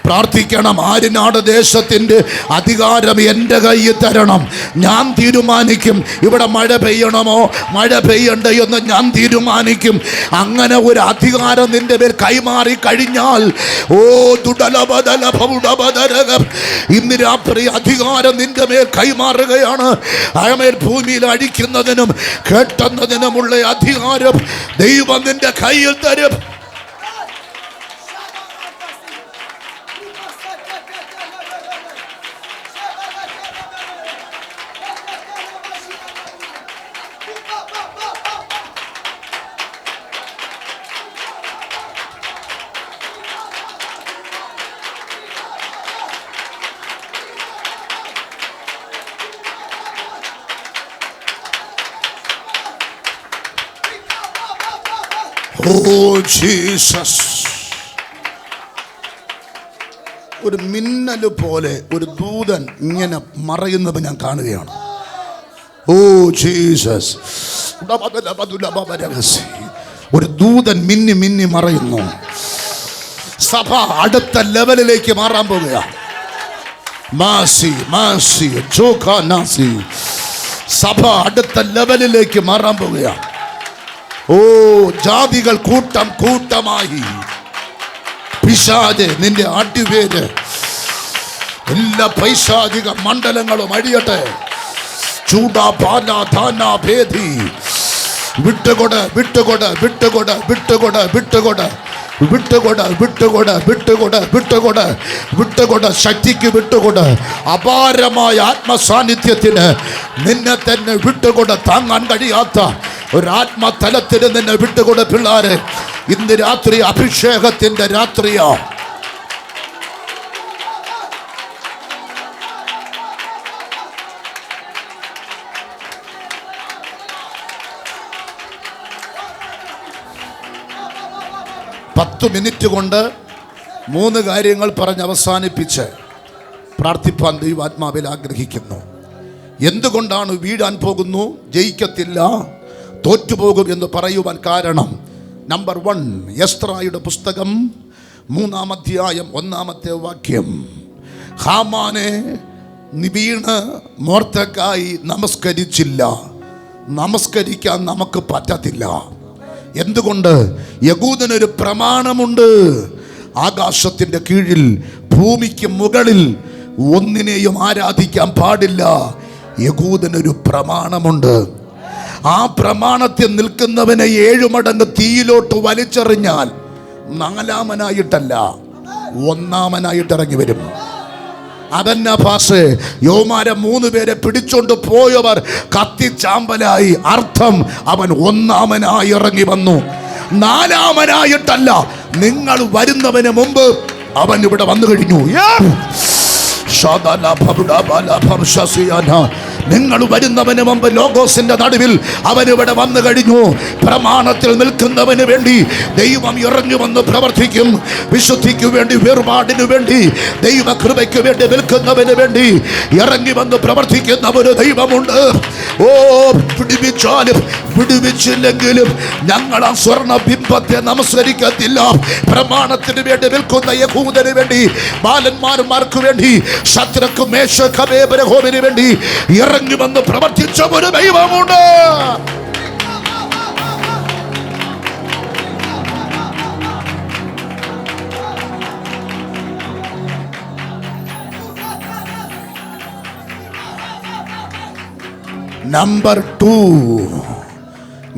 പ്രാർത്ഥിക്കണം. ആര്യനാട് ദേശത്തിൻ്റെ അധികാരം എൻ്റെ കയ്യിൽ തരണം. ഞാൻ തീരുമാനിക്കും ഇവിടെ മഴ പെയ്യണമോ മഴ പെയ്യണ്ടോ എന്ന് ഞാൻ തീരുമാനിക്കും. അങ്ങനെ ഒരു അധികാരം നിന്റെ മേൽ കൈമാറി കഴിഞ്ഞാൽ, ഓ ഇന്ന് രാത്രി അധികാരം നിന്റെ മേൽ കൈമാറുകയാണ്. അയമേൽ ഭൂമിയിൽ അഴിക്കുന്നതിനും കെട്ടുന്നതിനുമുള്ള അധികാരം ദൈവം നിന്റെ കയ്യിൽ തരും. Oh Jesus. ഒരു മിന്നല് പോലെ ഒരു ദൂതൻ ഇങ്ങനെ മറയുന്നത് ഞാൻ കാണുകയാണ്. Oh Jesus. ഒരു ദൂതൻ മിന്നി മറയുന്നു. സഭ അടുത്ത ലെവലിലേക്ക് മാറാൻ പോകുക. സഭ അടുത്ത ലെവലിലേക്ക് മാറാൻ പോകുക. ഓ ജാതികൾ കൂട്ടമായി പിശാചേ നിന്റെ അടിവേര്, എല്ലാ പൈശാചിക മണ്ഡലങ്ങളും അഴിയട്ടെ. ഭേദി വിട്ടുകൊട് ശക്തിക്ക് വിട്ടുകൊട്. അപാരമായ ആത്മസാന്നിധ്യത്തിന് നിന്നെ തന്നെ വിട്ടുകൊട്. താങ്ങാൻ കഴിയാത്ത ഒരാത്മതലത്തിന് നിന്നെ വിട്ടുകൊട്. പിള്ളാരെ, ഇന്ന് രാത്രി അഭിഷേകത്തിന്റെ രാത്രിയാ. പത്ത് മിനിറ്റ് കൊണ്ട് 3 കാര്യങ്ങൾ പറഞ്ഞ് അവസാനിപ്പിച്ച് പ്രാർത്ഥിപ്പാൻ ദൈവാത്മാവിൽ ആഗ്രഹിക്കുന്നു. എന്തുകൊണ്ടാണ് വീഴാൻ പോകുന്നു, ജയിക്കത്തില്ല, തോറ്റുപോകും എന്ന് പറയുവാൻ കാരണം, നമ്പർ 1, എസ്ത്രായുടെ പുസ്തകം 3-ാം അധ്യായം 1-ാമത്തെ വാക്യം. ഹാമാനെ വീണ് മോർദെഖായി നമസ്കരിച്ചില്ല. നമസ്കരിക്കാൻ നമുക്ക് പറ്റത്തില്ല. എന്തുകൊണ്ട്? യഹൂദനൊരു പ്രമാണമുണ്ട്. ആകാശത്തിൻ്റെ കീഴിൽ ഭൂമിക്ക് മുകളിൽ ഒന്നിനെയും ആരാധിക്കാൻ പാടില്ല. യഹൂദനൊരു പ്രമാണമുണ്ട്. ആ പ്രമാണത്തിൽ നിൽക്കുന്നവനെ 7 മടങ്ങ് തീയിലോട്ട് വലിച്ചെറിഞ്ഞാൽ 4-ാമനായിട്ടല്ല 1-ാമനായിട്ട് ഇറങ്ങി വരും. അതന്നെ ഭാഷേ. യോമാരെ 3 പേരെ പിടിച്ചോണ്ട് പോയവർ കത്തിച്ചാമ്പലായി. അർത്ഥം അവൻ 1-ാമനായി ഇറങ്ങി വന്നു. 4-ാമനായിട്ടല്ല നിങ്ങൾ വരുന്നവന് മുമ്പ് അവൻ ഇവിടെ വന്നു കഴിഞ്ഞു. നിങ്ങൾ വരുന്നവന് മുമ്പ് ലോഗോസിന്റെ നടുവിൽ അവനിവിടെ വന്നു കഴിഞ്ഞു. പ്രമാണത്തിൽ നിൽക്കുന്നവന് വേണ്ടി ദൈവം ഇറങ്ങി വന്ന് പ്രവർത്തിക്കും. വിശുദ്ധിക്ക് വേണ്ടി, വേർപാടിനു വേണ്ടി, ദൈവകൃപയ്ക്ക് വേണ്ടി നിൽക്കുന്നവന് വേണ്ടി ഇറങ്ങി വന്ന് പ്രവർത്തിക്കുന്ന ഒരു ദൈവമുണ്ട്. ഓ, വിടുവിച്ചാലും വിടുവിച്ചില്ലെങ്കിലും ഞങ്ങൾ ആ സ്വർണ്ണ ബിംബത്തെ നമസ്കരിക്കത്തില്ല. പ്രമാണത്തിന് വേണ്ടി നിൽക്കുന്ന യഹൂദന് വേണ്ടി, ബാലന്മാർക്ക് വേണ്ടി, ശദ്രക്കും മേശക്കും അബേദ്നെഗോവിന് വേണ്ടി ഇറങ്ങി വന്ന് പ്രവർത്തിച്ച ഒരു ദൈവമുണ്ട്. നമ്പർ 2,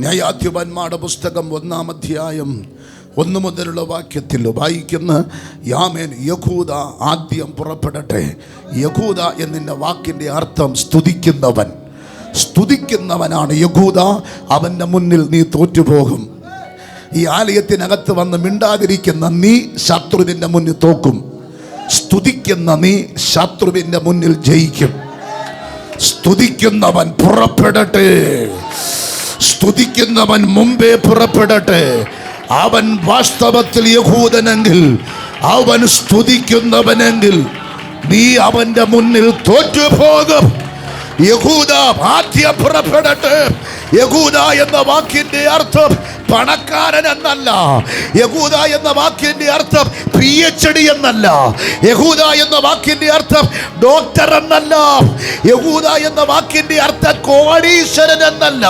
ന്യായാധിപന്മാരുടെ പുസ്തകം 1-ാം അധ്യായം 1 മുതലുള്ള വാക്യത്തിൽ വായിക്കുന്ന യാമേൻ യഹൂദ ആദ്യം പുറപ്പെടട്ടെ. യഹൂദ എന്നതിൻ്റെ വാക്കിൻ്റെ അർത്ഥം സ്തുതിക്കുന്നവൻ. സ്തുതിക്കുന്നവനാണ് യഹൂദ. അവൻ്റെ മുന്നിൽ നീ തോറ്റുപോകും. ഈ ആലയത്തിനകത്ത് വന്ന് മിണ്ടാതിരിക്കുന്ന നീ ശത്രുവിൻ്റെ മുന്നിൽ തോക്കും. സ്തുതിക്കുന്ന നീ ശത്രുവിൻ്റെ മുന്നിൽ ജയിക്കും. സ്തുതിക്കുന്നവൻ പുറപ്പെടട്ടെ. സ്തുതിക്കുന്നവൻ മുമ്പേ പുറപ്പെടട്ടെ. അവൻ വാസ്തവത്തിൽ യഹൂദനെങ്കിൽ, അവൻ സ്തുതിക്കുന്നവനെങ്കിൽ നീ അവന്റെ മുന്നിൽ തോറ്റുപോകും. യഹൂദ ആദ്യം പുറപ്പെടട്ടെ. യഹൂദ എന്ന വാക്കിന്റെ അർത്ഥം പണക്കാരൻ എന്നല്ല. യഹൂദ എന്ന വാക്കിന്റെ അർത്ഥം PhD എന്നല്ല. യഹൂദ എന്ന വാക്കിന്റെ അർത്ഥം ഡോക്ടർ എന്നല്ല. യഹൂദ എന്ന വാക്കിന്റെ അർത്ഥം കോടീശ്വരൻ എന്നല്ല.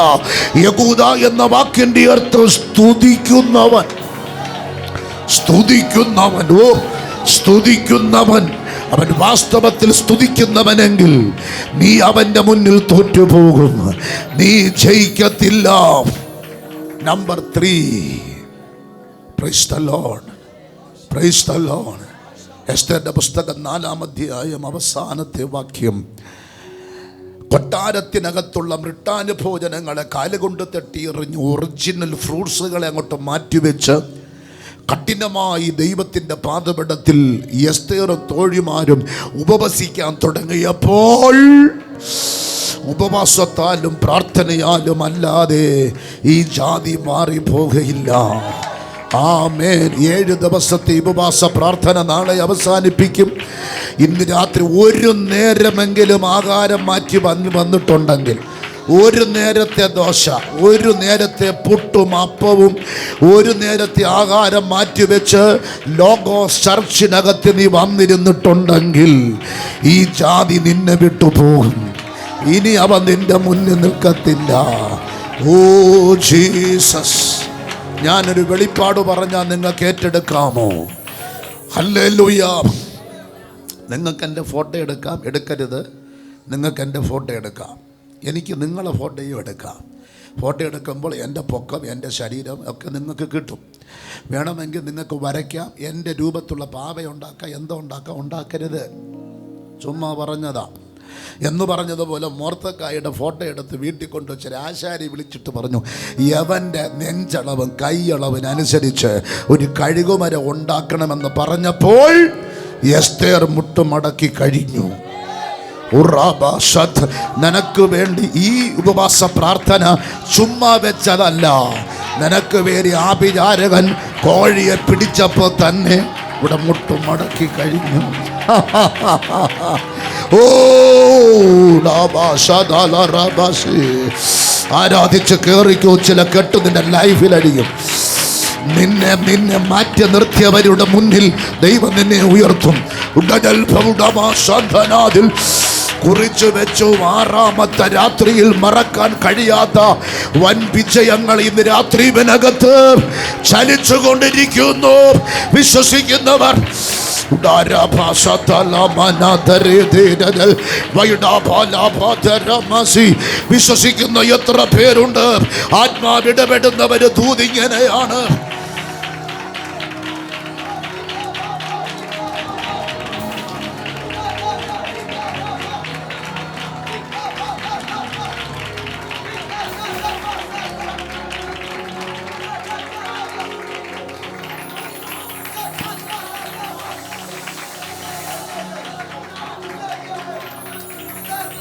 യഹൂദ എന്ന വാക്കിന്റെ അർത്ഥം സ്തുതിക്കുന്നവൻ. സ്തുതിക്കുന്നവൻ. ഓ, സ്തുതിക്കുന്നവൻ. അവൻ വാസ്തവത്തിൽ സ്തുതിക്കുന്നവനെങ്കിൽ നീ അവന്റെ മുന്നിൽ തോറ്റുപോകും. നീ ജയിക്കത്തില്ല. Number 3, praise the Lord, praise the Lord. എസ്തേറിന്റെ പുസ്തകം 4-ാം അധ്യായം അവസാനത്തെ വാക്യം. കൊട്ടാരത്തിനകത്തുള്ള മൃട്ടാനുഭോജനങ്ങളെ കാലുകൊണ്ട് തട്ടി എറിഞ്ഞ് ഒറിജിനൽ ഫ്രൂട്ട്സുകളെ അങ്ങോട്ട് മാറ്റിവെച്ച് കഠിനമായി ദൈവത്തിൻ്റെ പാദപീഠത്തിൽ എസ്തേറും തോഴിമാരും ഉപവസിക്കാൻ തുടങ്ങിയപ്പോൾ, ഉപവാസത്താലും പ്രാർത്ഥനയാലും അല്ലാതെ ഈ ജാതി മാറിപ്പോകയില്ല. ആമേൻ. 7 ദിവസത്തെ ഉപവാസ പ്രാർത്ഥന നാളെ അവസാനിപ്പിക്കും. ഇന്ന് രാത്രി ഒരു നേരമെങ്കിലും ആഹാരം മാറ്റി വന്നിട്ടുണ്ടെങ്കിൽ, ഒരു നേരത്തെ ദോശ, ഒരു നേരത്തെ പുട്ടും അപ്പവും, ഒരു നേരത്തെ ആഹാരം മാറ്റിവെച്ച് ലോഗോസ് ചർച്ചിനകത്ത് നീ വന്നിരുന്നിട്ടുണ്ടെങ്കിൽ ഈ ജാതി നിന്നെ വിട്ടുപോകും. ഇനി അവൻ നിന്റെ മുന്നിൽ നിൽക്കത്തില്ല. ഓ ജീസസ്, ഞാനൊരു വെളിപ്പാട് പറഞ്ഞാൽ നിങ്ങൾക്ക് ഏറ്റെടുക്കാമോ? ഹല്ലേലൂയ. നിങ്ങൾക്ക് എൻ്റെ ഫോട്ടോ എടുക്കാം, എടുക്കരുത്. നിങ്ങൾക്ക് എൻ്റെ ഫോട്ടോ എടുക്കാം, എനിക്ക് നിങ്ങളെ ഫോട്ടോയും എടുക്കാം. ഫോട്ടോ എടുക്കുമ്പോൾ എൻ്റെ പൊക്കം, എൻ്റെ ശരീരം ഒക്കെ നിങ്ങൾക്ക് കിട്ടും. വേണമെങ്കിൽ നിങ്ങൾക്ക് വരയ്ക്കാം. എൻ്റെ രൂപത്തുള്ള പാവയുണ്ടാക്കാം, എന്തോ ഉണ്ടാക്കാം. ഉണ്ടാക്കരുത്, ചുമ്മാ പറഞ്ഞതാ. എന്ന് പറഞ്ഞതുപോലെ മോർത്തക്കായുടെ ഫോട്ടോ എടുത്ത് വീട്ടിൽ കൊണ്ടുവച്ച് ആശാരി വിളിച്ചിട്ട് പറഞ്ഞു, യവൻ്റെ നെഞ്ചളവും കൈയളവിനനുസരിച്ച് ഒരു കഴുകുമര ഉണ്ടാക്കണമെന്ന് പറഞ്ഞപ്പോൾ എസ്തേർ മുട്ടുമടക്കി കഴിഞ്ഞു. നിനക്ക് വേണ്ടി ഈ ഉപവാസ പ്രാർത്ഥന ചുമ്മാ വെച്ചതല്ല. നിനക്ക് വേണ്ടി ആഭിചാരകൻ കോഴിയെ പിടിച്ചപ്പോൾ തന്നെ ഇവിടെ മുട്ടുമടക്കി കഴിഞ്ഞു. ഓ, ആരാധിച്ച് കേറിക്കോ. ചില കെട്ട് നിന്റെ ലൈഫിലടിയും. നിന്നെ മാറ്റി നിർത്തിയവരുടെ മുന്നിൽ ദൈവം നിന്നെ ഉയർത്തും. കുറിച്ചു വെച്ചു 6ാമത്തെ രാത്രിയിൽ മറക്കാൻ കഴിയാത്ത വൻ വിജയങ്ങൾ ഇന്ന് രാത്രി ഇതിനകത്ത് ചലിച്ചുകൊണ്ടിരിക്കുന്നു. വിശ്വസിക്കുന്നവർ വിശ്വസിക്കുന്ന എത്ര പേരുണ്ട്? ആത്മാവിടപെടുന്നവര് ദൂതിങ്ങനെയാണ്.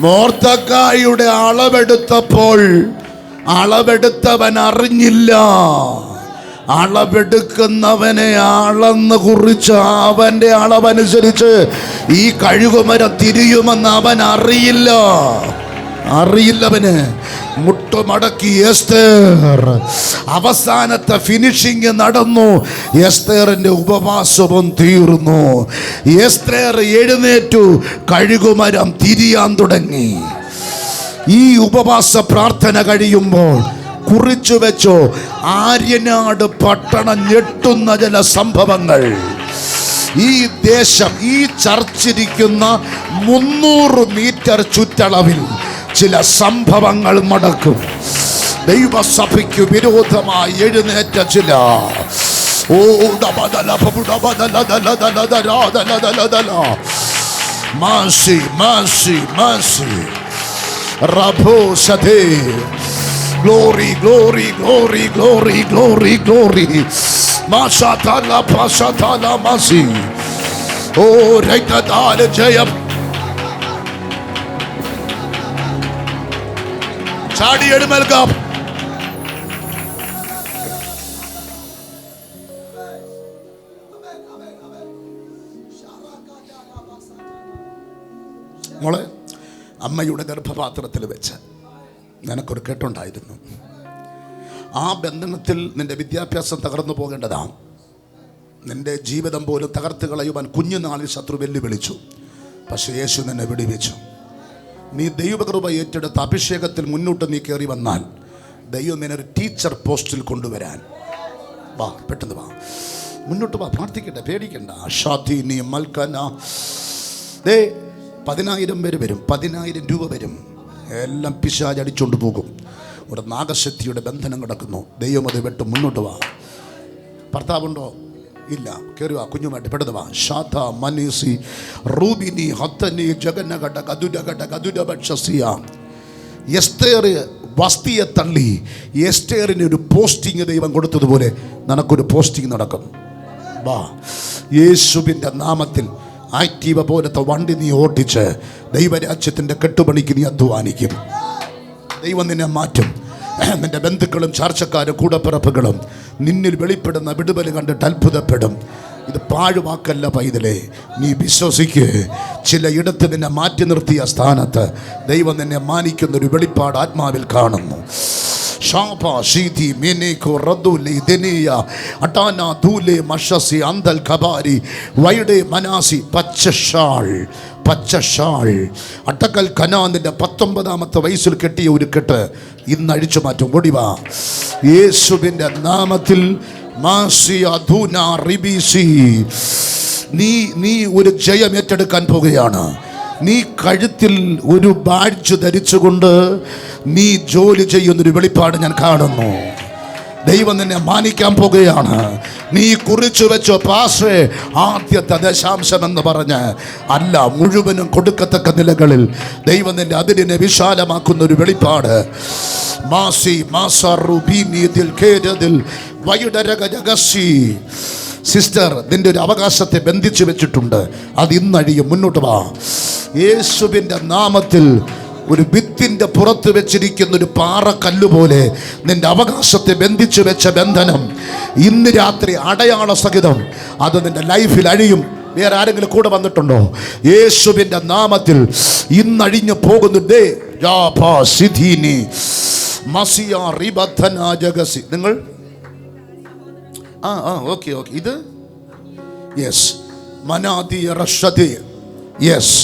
മോർദെഖായിയുടെ അളവെടുത്തപ്പോൾ അളവെടുത്തവൻ അറിഞ്ഞില്ല. അളവെടുക്കുന്നവനെ അളന്ന് കുറിച്ച് അവന്റെ അളവനുസരിച്ച് ഈ കഴുകുമരം തിരിയുമെന്ന് അവൻ അറിയില്ലവന്. മുട്ടുമടക്കി എസ്തേർ അവസാനത്തെ ഫിനിഷിങ് നടന്നു. എസ്തേറിന്റെ ഉപവാസവും തീർന്നു. എസ്തേർ എഴുന്നേറ്റു, കഴുകുമരം തിരിയാൻ തുടങ്ങി. ഈ ഉപവാസ പ്രാർത്ഥന കഴിയുമ്പോൾ കുറിച്ചു വെച്ചോ, ആര്യനാട് പട്ടണം ഞെട്ടുന്ന ചില സംഭവങ്ങൾ. ഈ ദേശം, ഈ ചർച്ചിരിക്കുന്ന 300 മീറ്റർ ചുറ്റളവിൽ ചില സംഭവങ്ങൾ നടക്കും. ദൈവസഭയ്ക്ക് വിരോധമായി എഴുന്നേറ്റ ചില Glory, glory, glory, glory, glory, glory. Mashatala, pashatala, masi. Oh, Rekadal, Jayam. Chadi Edmelgap. മോളെ, അമ്മയുടെ ഗർഭപാത്രത്തിൽ വെച്ച് നിനക്കൊരു കെട്ടുണ്ടായിരുന്നു. ആ ബന്ധനത്തിൽ നിന്റെ വിദ്യാഭ്യാസം തകർന്നു പോകേണ്ടതാണ്. നിന്റെ ജീവിതം പോലും തകർത്ത് കളയുവാൻ കുഞ്ഞുനാളിൽ ശത്രു വെല്ലുവിളിച്ചു. പക്ഷേ യേശു നിന്നെ വിടുവിച്ചു. നീ ദൈവകൃപ ഏറ്റെടുത്ത അഭിഷേകത്തിൽ മുന്നോട്ട് നീ കയറി വന്നാൽ ദൈവം നിന്നെ ഒരു ടീച്ചർ പോസ്റ്റിൽ കൊണ്ടുവരാൻ. വാ, പെട്ടെന്ന് വാ, മുന്നോട്ട് വാ, പ്രാർത്ഥിക്കട്ടെ, പേടിക്കണ്ട. ഷാദി നീ മൽക്കന 10,000 പേര് വരും, 10,000 രൂപ വരും, എല്ലാം പിശാച് അടിച്ചുകൊണ്ട് പോകും. ഒരു നാഗശക്തിയുടെ ബന്ധനം കിടക്കുന്നു. ദൈവം അത് വിട്ട് മുന്നോട്ട് വാ. ഭർത്താവുണ്ടോ? ഇല്ല. കയറി വാ, കുഞ്ഞുമായിട്ട് പെട്ടെന്ന് വാ. ഷാഥ മനീസി റൂബിനി ഹത്തനി ജഗന്നഘട കതുരഘട കതുരഭക്ഷസിയ. എസ്തേർ വസ്തിയെ തള്ളി എസ്തേറിന് ഒരു പോസ്റ്റിംഗ് ദൈവം കൊടുത്തതുപോലെ നിനക്കൊരു പോസ്റ്റിംഗ് നടക്കും. വാ, യേശുവിൻ്റെ നാമത്തിൽ ആക്റ്റീവ പോലത്തെ വണ്ടി നീ ഓട്ടിച്ച് ദൈവരാജ്യത്തിൻ്റെ കെട്ടുപണിക്ക് നീ അധ്വാനിക്കും. ദൈവം നിന്നെ മാറ്റും. നിന്റെ ബന്ധുക്കളും ചാർച്ചക്കാരും കൂടപ്പിറപ്പുകളും നിന്നിൽ വെളിപ്പെടുന്ന വിടുതൽ കണ്ടിട്ട് അത്ഭുതപ്പെടും. ഇത് പാഴുവാക്കല്ല പൈതലേ, നീ വിശ്വസിക്ക്. ചില ഇടത്ത് നിന്നെ മാറ്റി നിർത്തിയ സ്ഥാനത്ത് ദൈവം നിന്നെ മാനിക്കുന്നൊരു വെളിപ്പാട് ആത്മാവിൽ കാണുന്നു. പച്ചഷാൾ അട്ടക്കൽ കനാനിന്റെ 19ാമത്തെ വയസ്സിൽ കെട്ടിയ ഒരു കെട്ട് ഇന്ന് അഴിച്ചു മാറ്റും. ഓടിവാ, യേശുവിൻ്റെ നാമത്തിൽ. നീ ഒരു ജയം ഏറ്റെടുക്കാൻ പോകുകയാണ്. നീ കഴുത്തിൽ ഒരു ബാഡ്ജ് ധരിച്ചുകൊണ്ട് നീ ജോലി ചെയ്യുന്നൊരു വെളിപ്പാട് ഞാൻ കാണുന്നു. ദൈവം നിന്നെ മാനിക്കാൻ പോകുകയാണ്. നീ കുറിച്ചു വെച്ചോ, പാസ്റ്ററെ ആദ്യത്തെ ദശാംശമെന്ന് പറഞ്ഞ് അല്ല, മുഴുവനും കൊടുക്കത്തക്ക നിലകളിൽ ദൈവം നിന്റെ അതിരിനെ വിശാലമാക്കുന്ന ഒരു വെളിപ്പാട്. സിസ്റ്റർ, നിന്റെ ഒരു അവകാശത്തെ ബന്ധിച്ചു വെച്ചിട്ടുണ്ട്, അത് ഇന്നഴിയും. മുന്നോട്ട് വാ. യേശുവിൻ്റെ നാമത്തിൽ ഒരു ഭിത്തിൻ്റെ പുറത്ത് വെച്ചിരിക്കുന്ന ഒരു പാറക്കല്ല് പോലെ നിന്റെ അവകാശത്തെ ബന്ധിച്ചു വെച്ച ബന്ധനം ഇന്ന് രാത്രി അടയാള സഹിതം അത് നിന്റെ ലൈഫിൽ അഴിയും. വേറെ ആരെങ്കിലും കൂടെ വന്നിട്ടുണ്ടോ? യേശുവിൻ്റെ നാമത്തിൽ ഇന്നഴിഞ്ഞു പോകുന്നുണ്ട്. നിങ്ങൾ ഓക്കെ, ഇത് യെസ്, മനാദി റഷദി, യെസ്,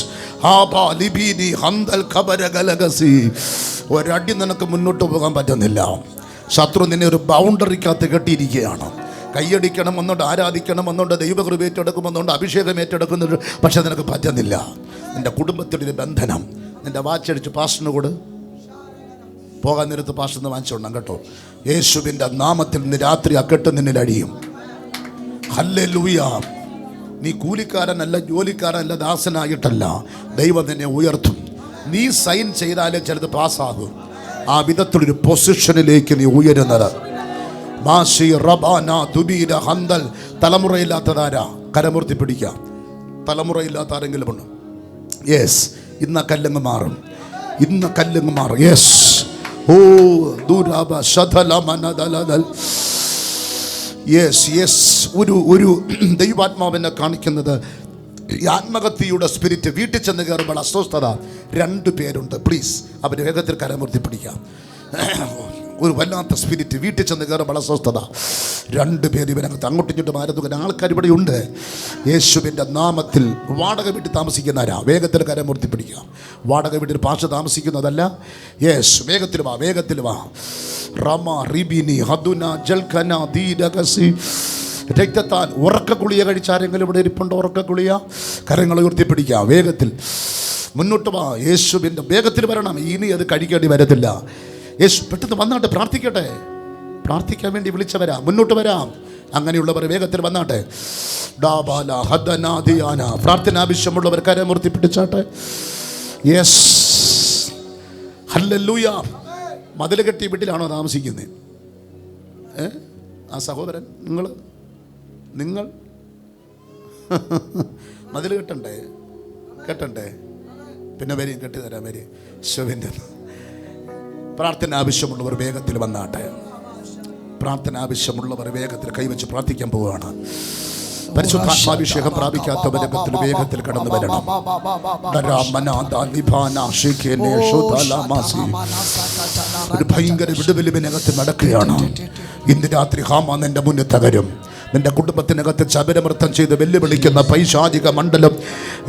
ഒരടി നിനക്ക് മുന്നോട്ട് പോകാൻ പറ്റുന്നില്ല. ശത്രു നിന്നെ ഒരു ബൗണ്ടറിക്കകത്ത് കെട്ടിയിരിക്കുകയാണ്. കൈയടിക്കണം എന്നുകൊണ്ട്, ആരാധിക്കണം എന്നുകൊണ്ട്, ദൈവകൃപ ഏറ്റെടുക്കുമെന്നുകൊണ്ട്, അഭിഷേകം ഏറ്റെടുക്കുന്നുണ്ട്. പക്ഷെ നിനക്ക് പറ്റുന്നില്ല. നിന്റെ കുടുംബത്തിലൊരു ബന്ധനം. നിന്റെ വാച്ചടിച്ച് പാസ്റ്ററിന് കൂടെ പോകാൻ നേരത്ത് പാസ്റ്ററിന് വാങ്ങിച്ചോണം കേട്ടോ. യേശുവിൻ്റെ നാമത്തിൽ ഇന്ന് രാത്രി അക്കെട്ട് നിന്നിൽ അഴിയും. ഹല്ലേലൂയ. നീ കൂലിക്കാരനല്ല, ജോലിക്കാരനല്ല, ദാസനായിട്ടല്ല. ദൈവം നിന്നെ ഉയർത്തും. നീ സൈൻ ചെയ്താലേ ചിലത് പാസ്സാകും. ആ വിധത്തിലൊരു പൊസിഷനിലേക്ക് നീ ഉയരുന്നത്. തലമുറയില്ലാത്തതാരാ? കരമൂർത്തി പിടിക്കാം. തലമുറയില്ലാത്ത ആരെങ്കിലും ഉണ്ട്? യെസ്, ഇന്ന് കല്ലങ്ങ് മാറും. ഇന്ന് കല്ലുങ്ങ് മാറും. യെസ്. ഓ ദുരാബ ശതലമനദലദൽ. Yes yes. ഒരു ദൈവാത്മാവിനെ കാണിക്കുന്നത് ഈ ആത്മഹത്യയുടെ സ്പിരിറ്റ് വീട്ടിൽ ചെന്ന് കയറുമ്പോൾ അസ്വസ്ഥത. 2 പേരുണ്ട്. പ്ലീസ് അവർ വേഗത്തിൽ കരമുർത്തി പിടിക്കാം. ഒരു വല്ലാത്ത സ്പിരിറ്റ് വീട്ടിൽ ചെന്ന് കയറുമ്പോൾ അസ്വസ്ഥത. 2 പേര് ഇവനകത്ത് അങ്ങോട്ടും ഇങ്ങോട്ടും ആരതുക ആൾക്കാർ ഇവിടെ ഉണ്ട്. യേശുവിൻ്റെ നാമത്തിൽ വാടക വീട്ടിൽ താമസിക്കുന്നവരാ, വേഗത്തിൽ കരമുർത്തി പിടിക്കാം. വാടക വീട്ടിൽ പാഷ താമസിക്കുന്നതല്ല. യേശു വേഗത്തിൽ വാ, വേഗത്തിൽ വാ. റമ റിബിനി ഹദുന ജൽഖന ദീരകസി. രക്തത്താൽ ഉറക്ക ഗുളിക കഴിച്ചാരെങ്കിലും ഇവിടെ ഇരിപ്പുണ്ടോ? ഉറക്ക ഗുളിക കരങ്ങൾ ഉയർത്തിപ്പിടിക്കാം. വേഗത്തിൽ മുന്നോട്ട് വാ. യേശുവിൻ്റെ വേഗത്തിൽ വരണം. ഇനി അത് കഴിക്കേണ്ടി വരത്തില്ല. യേശു പെട്ടെന്ന് വന്നാട്ടെ. പ്രാർത്ഥിക്കട്ടെ. പ്രാർത്ഥിക്കാൻ വേണ്ടി വിളിച്ചവരാ. മുന്നോട്ട് വരാം. അങ്ങനെയുള്ളവർ വേഗത്തിൽ വന്നാട്ടെ. പ്രാർത്ഥന ആവശ്യമുള്ളവർ കരമുർത്തി പിടിച്ചാട്ടെ. യെസ്. ഹല്ലേലൂയ. മതിൽ കെട്ടി വീട്ടിലാണോ താമസിക്കുന്നത്? ആ സഹോദരൻ നിങ്ങൾ മതിൽ കെട്ടണ്ടേ? പിന്നെ വരി, കെട്ടിത്തരാം. വരി. ശോഭിൻ്റെ പ്രാർത്ഥന ആവശ്യമുള്ളവർ വേഗത്തിൽ വന്നാട്ടെ. പ്രാർത്ഥന ആവശ്യമുള്ളവർ വേഗത്തിൽ കൈവച്ച് പ്രാർത്ഥിക്കാൻ പോവുകയാണ്. പരിശുദ്ധാത്മാഭിഷേകം പ്രാപിക്കാത്തവരകത്തിൽ വേഗത്തിൽ കടന്നു വരണം. ഒരു ഭയങ്കര വിടുവലിവിനകത്ത് നടക്കുകയാണ്. ഇന്ന് രാത്രി ഹാമ നിന്റെ മുന്നിൽ തകരും. നിന്റെ കുടുംബത്തിനകത്ത് ചബരമൃത്തം ചെയ്ത് വെല്ലുവിളിക്കുന്ന പൈശാചിക മണ്ഡലം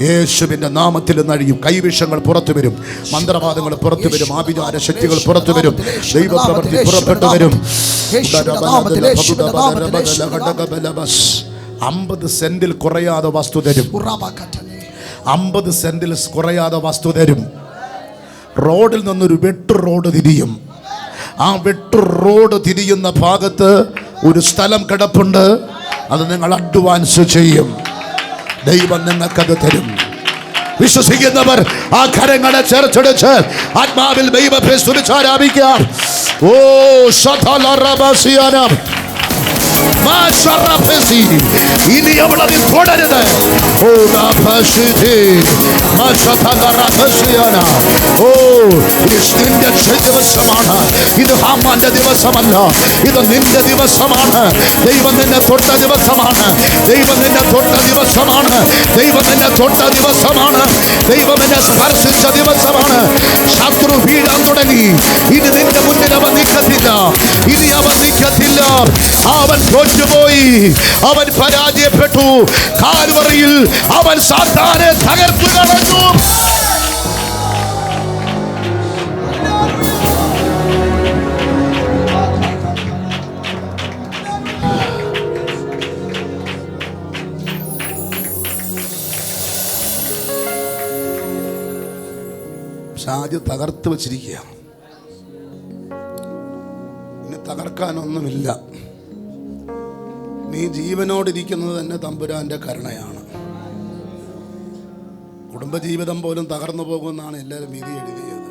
യേശുവിൻ്റെ നാമത്തിൽ നഴിയും. കൈവിഷങ്ങൾ പുറത്തു വരും, മന്ത്രവാദങ്ങൾ പുറത്തു വരും, ആഭിചാര ശക്തികൾ പുറത്തു വരും, ദൈവപ്രവൃത്തി പുറപ്പെട്ടു വരും. 50 സെന്റിൽ കുറയാതെ വസ്തു തരും. 50 സെന്റിൽ കുറയാതെ വസ്തു തരും. റോഡിൽ നിന്നൊരു വെട്ടു റോഡ് തിരിയും. ആ വെട്ടു റോഡ് തിരിയുന്ന ഭാഗത്ത് ഒരു സ്ഥലം കിടപ്പുണ്ട്. അത് നിങ്ങൾ അഡ്വാൻസ് ചെയ്യും. ദൈവം നിങ്ങൾക്കത് തരും. വിശ്വസിക്കുന്നവർ ആ കരങ്ങളെ ചേർച്ചെടുത്ത് ആത്മാവിൽ ദൈവത്തെ സ്തുതിച്ചാരാധിക്കാം. ഓ ശതലറബസിയാന ഇനി അവളതിൽ തുടരുത്. നിന്റെ ദിവസമാണ് ഇത്. ഹാമാന്റെ ദിവസമല്ല, ഇത് നിന്റെ ദിവസമാണ്. ദൈവം നിന്നെ തൊട്ട ദിവസമാണ്. ദൈവം നിന്നെ തൊട്ട ദിവസമാണ്. ദൈവം നിന്നെ തൊട്ട ദിവസമാണ്. ദൈവം എന്നെ സ്പർശിച്ച ദിവസമാണ്. ശത്രു വീഴാൻ തുടങ്ങി. ഇനി നിന്റെ മുന്നിൽ അവൻ നിൽക്കത്തില്ല. ഇനി അവൻ നിൽക്കത്തില്ല. അവൻ തോറ്റുപോയി. അവൻ പരാജയപ്പെട്ടു. കാൽവറിയിൽ അവൻ സാത്താനെ തകർത്തു കളഞ്ഞു. ഷാജി തകർത്ത് വച്ചിരിക്കുക. ഇനി തകർക്കാനൊന്നുമില്ല. നീ ജീവനോടിരിക്കുന്നത് തന്നെ തമ്പുരാന്റെ കരുണയാണ്. കുടുംബജീവിതം പോലും തകർന്നു പോകുമെന്നാണ് എല്ലാവരും വിധി എഴുതിയത്.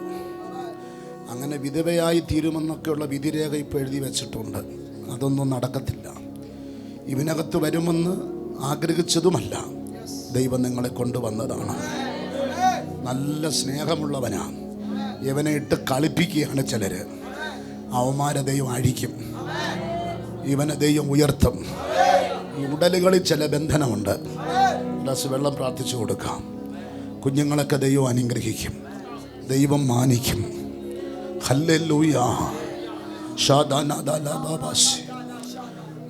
അങ്ങനെ വിധവയായി തീരുമെന്നൊക്കെയുള്ള വിധിരേഖ ഇപ്പോൾ എഴുതി വെച്ചിട്ടുണ്ട്. അതൊന്നും നടക്കത്തില്ല. ഇവനകത്ത് വരുമെന്ന് ആഗ്രഹിച്ചതുമല്ല. ദൈവം നിങ്ങളെ കൊണ്ടുവന്നതാണ്. നല്ല സ്നേഹമുള്ളവനാണ്. ഇവനെ ഇട്ട് കളിപ്പിക്കുകയാണ് ചിലര്. അവന്മാരെ ദൈവം അഴിക്കും. ഇവനെ ദൈവം ഉയർത്തും. ഈ ഉടലുകളിൽ ചില ബന്ധനമുണ്ട്. ഗ്ലാസ് വെള്ളം പ്രാർത്ഥിച്ചു കൊടുക്കാം. കുഞ്ഞുങ്ങളൊക്കെ ദൈവം അനുഗ്രഹിക്കും. ദൈവം മാനിക്കും. ഹല്ലേലൂയ.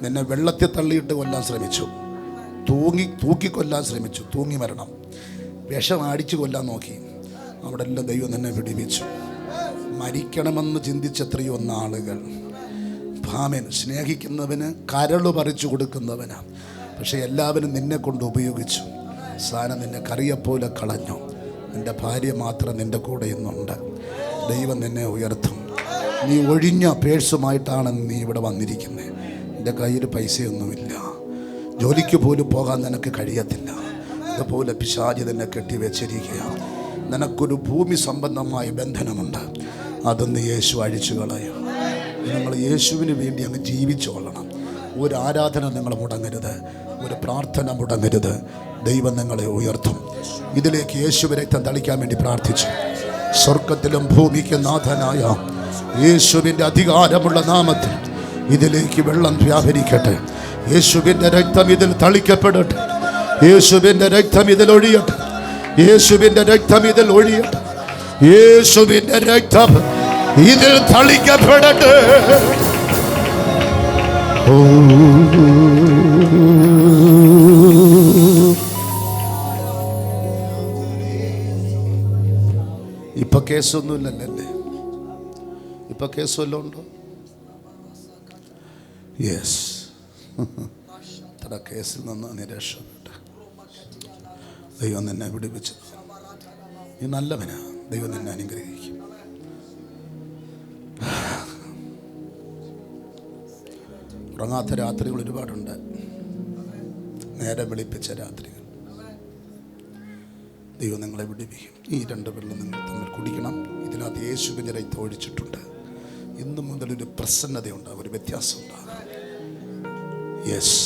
നിന്നെ വെള്ളത്തിൽ തള്ളിയിട്ട് കൊല്ലാൻ ശ്രമിച്ചു. തൂക്കിക്കൊല്ലാൻ ശ്രമിച്ചു. തൂങ്ങി മരണം. വിഷം അടിച്ചു കൊല്ലാൻ നോക്കി. അവിടെ എല്ലാം ദൈവം നിന്നെ വിടിവിച്ചു. മരിക്കണമെന്ന് ചിന്തിച്ചെത്രയോ നാളുകൾ. ഭാമൻ സ്നേഹിക്കുന്നവന് കരള് പറിച്ചു കൊടുക്കുന്നവനാ. പക്ഷെ എല്ലാവരും നിന്നെ കൊണ്ട് ഉപയോഗിച്ചു. സാധനം നിന്നെ കറിയെപ്പോലെ കളഞ്ഞു. നിന്റെ ഭാര്യ മാത്രം നിന്റെ കൂടെ ഇന്നുണ്ട്. ദൈവം നിന്നെ ഉയർത്തും. നീ ഒഴിഞ്ഞ പേഴ്സുമായിട്ടാണ് നീ ഇവിടെ വന്നിരിക്കുന്നത്. നിന്റെ കയ്യിൽ പൈസയൊന്നുമില്ല. ജോലിക്ക് പോലും പോകാൻ നിനക്ക് കഴിയത്തില്ല. അതുപോലെ പിശാചി നിന്നെ കെട്ടിവെച്ചിരിക്കുകയാണ്. നിനക്കൊരു ഭൂമി സംബന്ധമായ ബന്ധനമുണ്ട്. അതൊന്ന് യേശു അഴിച്ചു കളയും. നിങ്ങൾ യേശുവിന് വേണ്ടി അങ്ങ് ജീവിച്ചോളണം. ഒരു ആരാധന നിങ്ങൾ മുടങ്ങരുത്. ഒരു പ്രാർത്ഥന മുടങ്ങരുത്. ദൈവം നിങ്ങളെ ഉയർത്തും. ഇതിലേക്ക് യേശുവിനെ തളിക്കാൻ വേണ്ടി പ്രാർത്ഥിച്ചു. സ്വർഗത്തിലും ഭൂമിക്ക് നാഥനായ യേശുവിൻ്റെ അധികാരമുള്ള നാമത്തിൽ ഇതിലേക്ക് വെള്ളം വ്യാപരിക്കട്ടെ. യേശുവിൻ്റെ രക്തം ഇതിൽ തളിക്കപ്പെടട്ടെ. യേശുവിൻ്റെ രക്തം ഇതിൽ ഒഴിയട്ടെ. യേശുവിൻ്റെ രക്തം ഇതിൽ ഒഴിയട്ടെ. യേശുവിൻ്റെ രക്തം ഇതിൽ തളിക്കപ്പെടട്ടെ. ഇപ്പൊ കേസൊന്നുമില്ലല്ലേ? ഇപ്പൊ കേസ് വല്ലതും ഉണ്ടോ? യെസ്. ഇത്ര കേസിൽ നിന്ന് നീ രക്ഷപ്പെട്ട. ദൈവം നിന്നെ വിടുവിച്ചത്. നീ നല്ലവനാ. ദൈവം നിന്നെ അനുഗ്രഹിക്കും. ഉറങ്ങാത്ത രാത്രികൾ ഒരുപാടുണ്ട്. നേരെ വെളിപ്പിച്ച രാത്രികൾ. ദൈവം നിങ്ങളെ വിടുവിക്കും. ഈ 2 വെള്ളം നിങ്ങൾ തമ്മിൽ കുടിക്കണം. ഇതിനകത്ത് യേശുവിൻ്റെ രക്തം ഒഴിച്ചിട്ടുണ്ട്. ഇന്നു മുതലൊരു പ്രസന്നതയുണ്ടാകും, ഒരു വ്യത്യാസം ഉണ്ടാകും. യെസ്.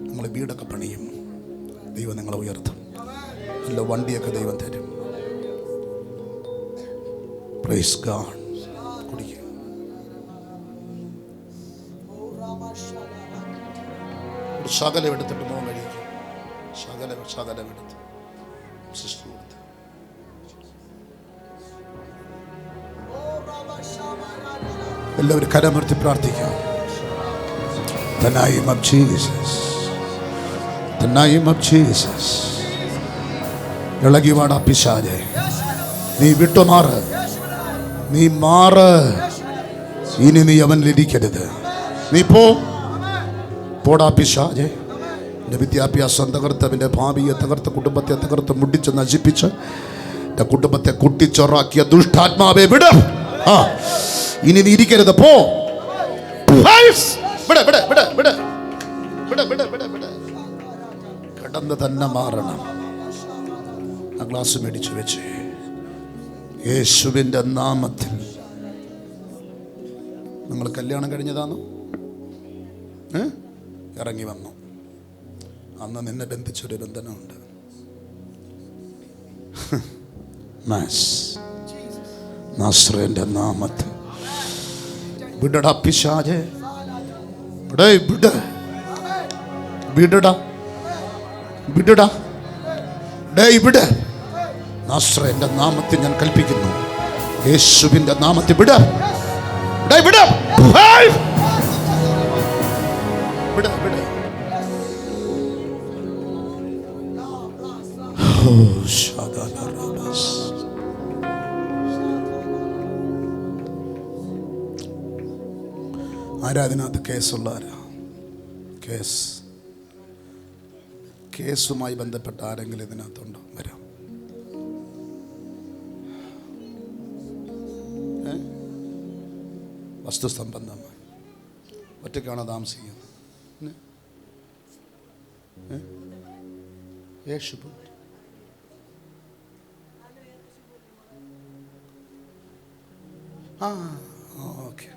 നിങ്ങൾ വീടൊക്കെ പണിയും. ദൈവം നിങ്ങളെ ഉയർത്തും. നല്ല വണ്ടിയൊക്കെ ദൈവം തരും. Praise God. കുടിക്കുക. ഒരു ശകലം എടുത്തിട്ട് മോൻ കഴിക്കും. ശകലം എടുത്ത് സിസ്റ്റർ കൊടുത്ത്. എല്ലാവരും കരമർത്തി പ്രാർത്ഥിക്കാം. The name of Jesus. The name of Jesus. ഇളകി വാടാ പിശാചേ. നീ വിട്ടുമാറ്. നീ മാറ്. ഇനി നീ അവനിലിരിക്കരുത്. നീ പോടാ പിശാചേ. എൻ്റെ വിദ്യാഭ്യാസം തകർത്ത്, അവൻ്റെ ഭാവിയെ തകർത്ത്, കുടുംബത്തെ തകർത്ത്, മുടിച്ച് നശിപ്പിച്ച് എൻ്റെ കുടുംബത്തെ കുട്ടിച്ചൊറാക്കിയ ദുഷ്ടാത്മാവെ വിട്. ഇനി നീ ഇരിക്കരുത്. പോ. കിടന്ന് തന്നെ മാറണം. ആ ഗ്ലാസ് മേടിച്ചു വെച്ച് യേശുവിൻ്റെ നാമത്തിൽ. നിങ്ങൾ കല്യാണം കഴിഞ്ഞതാണോ? ഇറങ്ങി വന്നു. അന്ന് നിന്നെ ബന്ധിച്ചൊരു ബന്ധനമുണ്ട്. നാസറേന്റെ നാമത്തിൽ വിടടാ പിശാചേ. വിട്. നാസറേന്റെ നാമത്തിൽ ഞാൻ കൽപ്പിക്കുന്നു. യേശുവിന്റെ നാമത്തിൽ വിട്. ആരാധനകത്ത് കേസുള്ള ആരാ? കേസുമായി ബന്ധപ്പെട്ട ആരെങ്കിലും ഇതിനകത്തുണ്ടോ? വരാം. വസ്തു സംബന്ധമായി ഒറ്റയ്ക്കാണോ താമസിക്കുന്നത്? ഓക്കെ.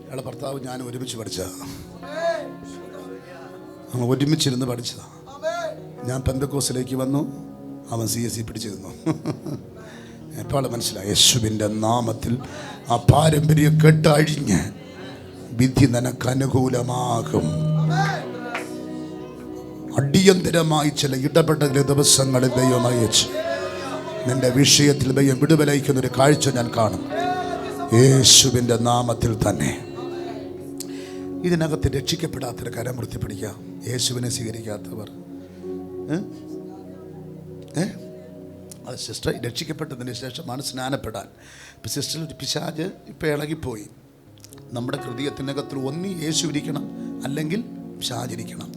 അയാളെ ഭർത്താവ് ഞാൻ ഒരുമിച്ച് പഠിച്ചതാണ്. നമ്മൾ ഒരുമിച്ചിരുന്ന് പഠിച്ചതാണ്. ഞാൻ പെന്തക്കോസിലേക്ക് വന്നു, അവൻ CSE പിടിച്ചിരുന്നു. എപ്പോൾ മനസ്സിലായി യേശുവിൻ്റെ നാമത്തിൽ ആ പാരമ്പര്യം കെട്ടഴിഞ്ഞ് വിധി നിനക്ക് അനുകൂലമാകും. അടിയന്തരമായി ചില ഇടപെടൽ ദിവസങ്ങളിൽ ദൈവം അയച്ചു നിന്റെ വിഷയത്തിൽ ദൈവം വിടുതലയ്ക്കുന്നൊരു കാഴ്ച ഞാൻ കാണും യേശുവിൻ്റെ നാമത്തിൽ തന്നെ. ഇതിനകത്ത് രക്ഷിക്കപ്പെടാത്തൊരു കരമൃത്തി പിടിക്കാം. യേശുവിനെ സ്വീകരിക്കാത്തവർ അത് സിസ്റ്റർ രക്ഷിക്കപ്പെട്ടതിന് ശേഷമാണ് സ്നാനപ്പെടാൻ. ഇപ്പം സിസ്റ്റർ ഒരു പിശാച് ഇപ്പം ഇളകിപ്പോയി. നമ്മുടെ ഹൃദയത്തിനകത്തിൽ ഒന്നി യേശു ഇരിക്കണം, അല്ലെങ്കിൽ പിശാചിരിക്കണം.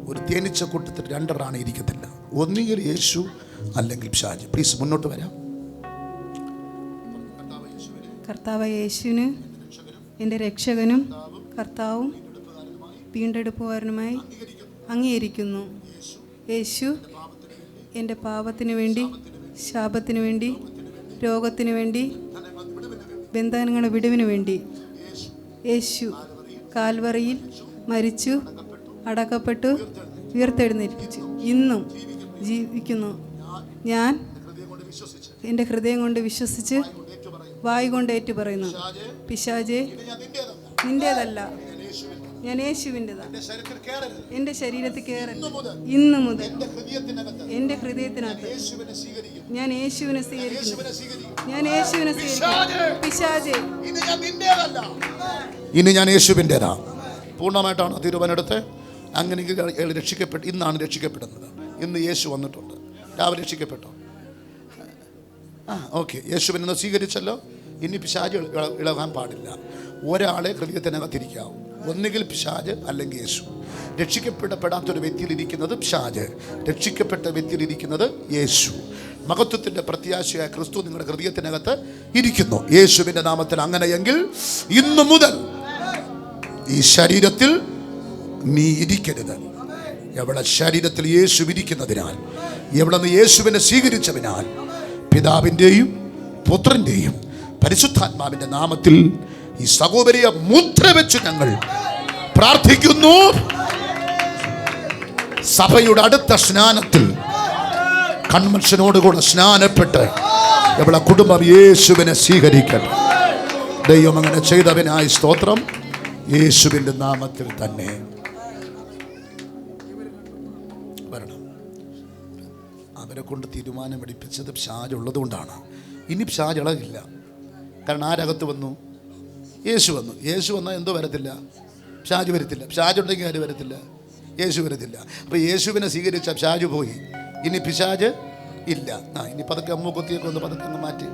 ഒരു തേനീച്ച കൂട്ടത്തിൽ 2 റാണി ഇരിക്കത്തില്ല. ഒന്നുകിൽ യേശു അല്ലെങ്കിൽ പിശാച്. പ്ലീസ് മുന്നോട്ട് വരാം. കർത്താവ് യേശുവിന് എൻ്റെ രക്ഷകനും കർത്താവും വീണ്ടെടുപ്പുകാരനുമായി അംഗീകരിക്കുന്നു. യേശു എൻ്റെ പാപത്തിനു വേണ്ടി, ശാപത്തിനു വേണ്ടി, രോഗത്തിനു വേണ്ടി, ബന്ധനങ്ങളുടെ വിടുവിനു വേണ്ടി യേശു കാൽവറിയിൽ മരിച്ചു, അടക്കപ്പെട്ടു, ഉയർത്തെഴുന്നേൽപ്പിച്ചു. ഇന്നും ജീവിക്കുന്നു. ഞാൻ എൻ്റെ ഹൃദയം കൊണ്ട് വിശ്വസിച്ച് വായ് കൊണ്ട് ഏറ്റു പറയുന്നു, പിശാചേ നിന്റേതല്ല, ഞാൻ യേശുവിൻ്റെതാണ്. എൻ്റെ ശരീരത്തിൽ കയറരുത്. ഇന്നു മുതൽ എൻ്റെ ഹൃദയത്തിനകത്ത് ഞാൻ യേശുവിനെ സ്വീകരിക്കുന്നു. ഞാൻ യേശുവിനെ സ്വീകരിക്കുന്നു. പിശാചേ ഇനി ഞാൻ യേശുവിൻ്റെതാ. പൂർണ്ണമായിട്ടാണ് തീരുമാനമെടുത്ത്. അങ്ങനെയെങ്കിൽ രക്ഷിക്കപ്പെട്ടു. ഇന്നാണ് രക്ഷിക്കപ്പെടുന്നത്. ഇന്ന് യേശു വന്നിട്ടുണ്ട്. രാവിലെ രക്ഷിക്കപ്പെട്ടോ? ഓക്കെ, യേശുവിനെ സ്വീകരിച്ചല്ലോ. ഇനി പിശാച് ഇളകാൻ പാടില്ല. ഒരാളെ ഹൃദയത്തിനകത്തിരിക്കാവും. ഒന്നുകിൽ പിശാച് അല്ലെങ്കിൽ യേശു. രക്ഷിക്കപ്പെടാത്തൊരു വ്യക്തിയിലിരിക്കുന്നത് പിശാച്, രക്ഷിക്കപ്പെട്ട വ്യക്തിയിലിരിക്കുന്നത് യേശു. മഹത്വത്തിൻ്റെ പ്രത്യാശയായ ക്രിസ്തു നിങ്ങളുടെ ഹൃദയത്തിനകത്ത് ഇരിക്കുന്നു. യേശുവിൻ്റെ നാമത്തിൽ. അങ്ങനെയെങ്കിൽ ഇന്നു മുതൽ ഈ ശരീരത്തിൽ നീ ഇരിക്കരുത്. എവിടെ ശരീരത്തിൽ യേശു ഇരിക്കുന്നതിനാൽ, എവിടെ നിന്ന് യേശുവിനെ സ്വീകരിച്ചതിനാൽ, പിതാവിൻ്റെയും പുത്രൻ്റെയും പരിശുദ്ധാത്മാവിൻ്റെ നാമത്തിൽ ഈ സഹോദരിയെ മുദ്ര വെച്ച് ഞങ്ങൾ പ്രാർത്ഥിക്കുന്നു. സഭയുടെ അടുത്ത സ്നാനത്തിൽ കൺവെൻഷനോടുകൂടെ സ്നാനപ്പെട്ട് ഇവിടെ കുടുംബം യേശുവിനെ സ്വീകരിക്കട്ടെ. ദൈവം അങ്ങനെ ചെയ്തവനായി സ്തോത്രം. യേശുവിൻ്റെ നാമത്തിൽ തന്നെ വരണം. അവരെ കൊണ്ട് തീരുമാനമെടുപ്പിച്ചത് പിശാച് ഉള്ളത് കൊണ്ടാണ്. ഇനി പിശാച് ഇളകില്ല. കാരണം ആരകത്ത് വന്നു? യേശു വന്നു. യേശു വന്നാൽ എന്തോ വരത്തില്ല? പിശാച് വരത്തില്ല. പിശാച് ഉണ്ടെങ്കിൽ ആര് വരത്തില്ല? യേശു വരത്തില്ല. അപ്പോൾ യേശുവിനെ സ്വീകരിച്ച പിശാച് പോയി. ഇനി പിശാച് ഇല്ല. ഇനി പതുക്കെ അമ്മുക്കുത്തിയൊക്കെ ഒന്ന് പതുക്കെ ഒന്ന് മാറ്റി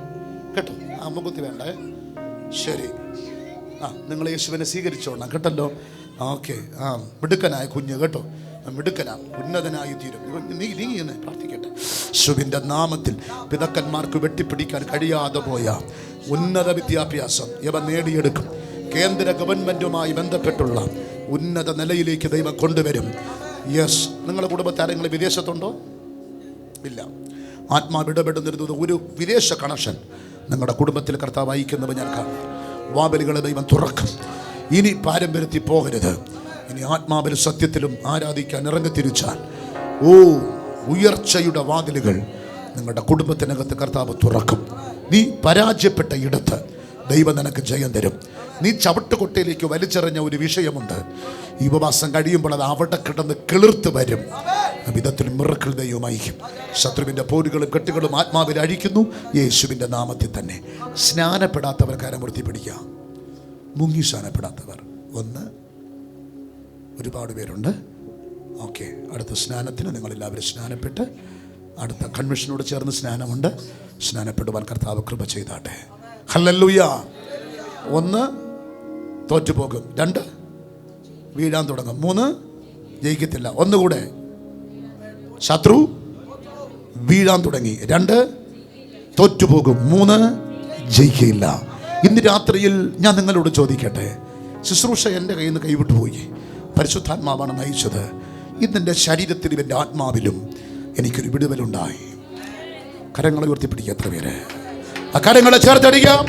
കേട്ടോ. അമ്മുക്കുത്തി വേണ്ടേ? ശരി. നിങ്ങൾ യേശുവിനെ സ്വീകരിച്ചോളാം കേട്ടല്ലോ. ഓക്കെ. മിടുക്കനായ കുഞ്ഞ് കേട്ടോ. മിടുക്കനാ, ഉന്നതനായി തീരും. നീ എന്ന് പ്രാർത്ഥിക്കട്ടെ. യേശുവിൻ്റെ നാമത്തിൽ പിതാക്കന്മാർക്ക് വെട്ടിപ്പിടിക്കാൻ കഴിയാതെ പോയ ഉന്നത വിദ്യാഭ്യാസം ഇവ നേടിയെടുക്കും. കേന്ദ്ര ഗവൺമെൻറ്റുമായി ബന്ധപ്പെട്ടുള്ള ഉന്നത നിലയിലേക്ക് ദൈവം കൊണ്ടുവരും. യെസ്. നിങ്ങളുടെ കുടുംബത്തിൽ ആരെങ്കിലും വിദേശത്തുണ്ടോ? ഇല്ല. ആത്മാവ് ഇടപെടുന്നിരുന്നത് ഒരു വിദേശ കണക്ഷൻ നിങ്ങളുടെ കുടുംബത്തിൽ കർത്താവ് അയക്കുന്നത് ഞാൻ കാണും. വാതിലുകളെ ദൈവം തുറക്കും. ഇനി പാരമ്പര്യത്തിൽ പോകരുത്. ഇനി ആത്മാവിലും സത്യത്തിലും ആരാധിക്കാൻ ഇറങ്ങിത്തിരിച്ചാൽ ഉയർച്ചയുടെ വാതിലുകൾ നിങ്ങളുടെ കുടുംബത്തിനകത്ത് കർത്താവ് തുറക്കും. നീ പരാജയപ്പെട്ട ഇടത്ത് ദൈവം നിനക്ക് ജയം തരും. നീ ചവിട്ടുകൊട്ടയിലേക്ക് വലിച്ചെറിഞ്ഞ ഒരു വിഷയമുണ്ട്. ഈ ഉപവാസം കഴിയുമ്പോൾ അത് അവിടെ കിടന്ന് കിളിർത്ത് വരും. വിധത്തിൽ മിറക്കിൾ ദൈവം അയക്കും. ശത്രുവിൻ്റെ പോരുകളും കെട്ടുകളും ആത്മാവിൽ അഴിക്കുന്നു യേശുവിൻ്റെ നാമത്തിൽ തന്നെ. സ്നാനപ്പെടാത്തവർ കരമുറുത്തി പിടിക്കാം. മുങ്ങി സ്നാനപ്പെടാത്തവർ ഒരുപാട് പേരുണ്ട്. ഓക്കെ. അടുത്ത സ്നാനത്തിന് നിങ്ങളെല്ലാവരും സ്നാനപ്പെട്ട് അടുത്ത കൺവെൻഷനോട് ചേർന്ന് സ്നാനമുണ്ട്. സ്നാനപ്പെടുവാൻ കർത്താവ് കൃപ ചെയ്താട്ടെ. ഹല്ലേലൂയ. 1 തോറ്റുപോകും, 2 വീഴാൻ തുടങ്ങും, 3 ജയിക്കത്തില്ല. ഒന്നുകൂടെ ശത്രു വീഴാൻ തുടങ്ങി, 2 തോറ്റുപോകും, 3 ജയിക്കയില്ല. ഇന്ന് രാത്രിയിൽ ഞാൻ നിങ്ങളോട് ചോദിക്കട്ടെ, ശുശ്രൂഷ എൻ്റെ കയ്യിൽ നിന്ന് കൈവിട്ടു പോയി. പരിശുദ്ധാത്മാവാണ് നയിച്ചത്. ഇന്നെൻ്റെ ശരീരത്തിലും എൻ്റെ ആത്മാവിലും എനിക്കൊരു വിടുതലുണ്ടായി. കരങ്ങളെ ഉയർത്തിപ്പിടിക്കുക. എത്ര പേര് ആ കരങ്ങളെ ചേർത്തടിക്കാം.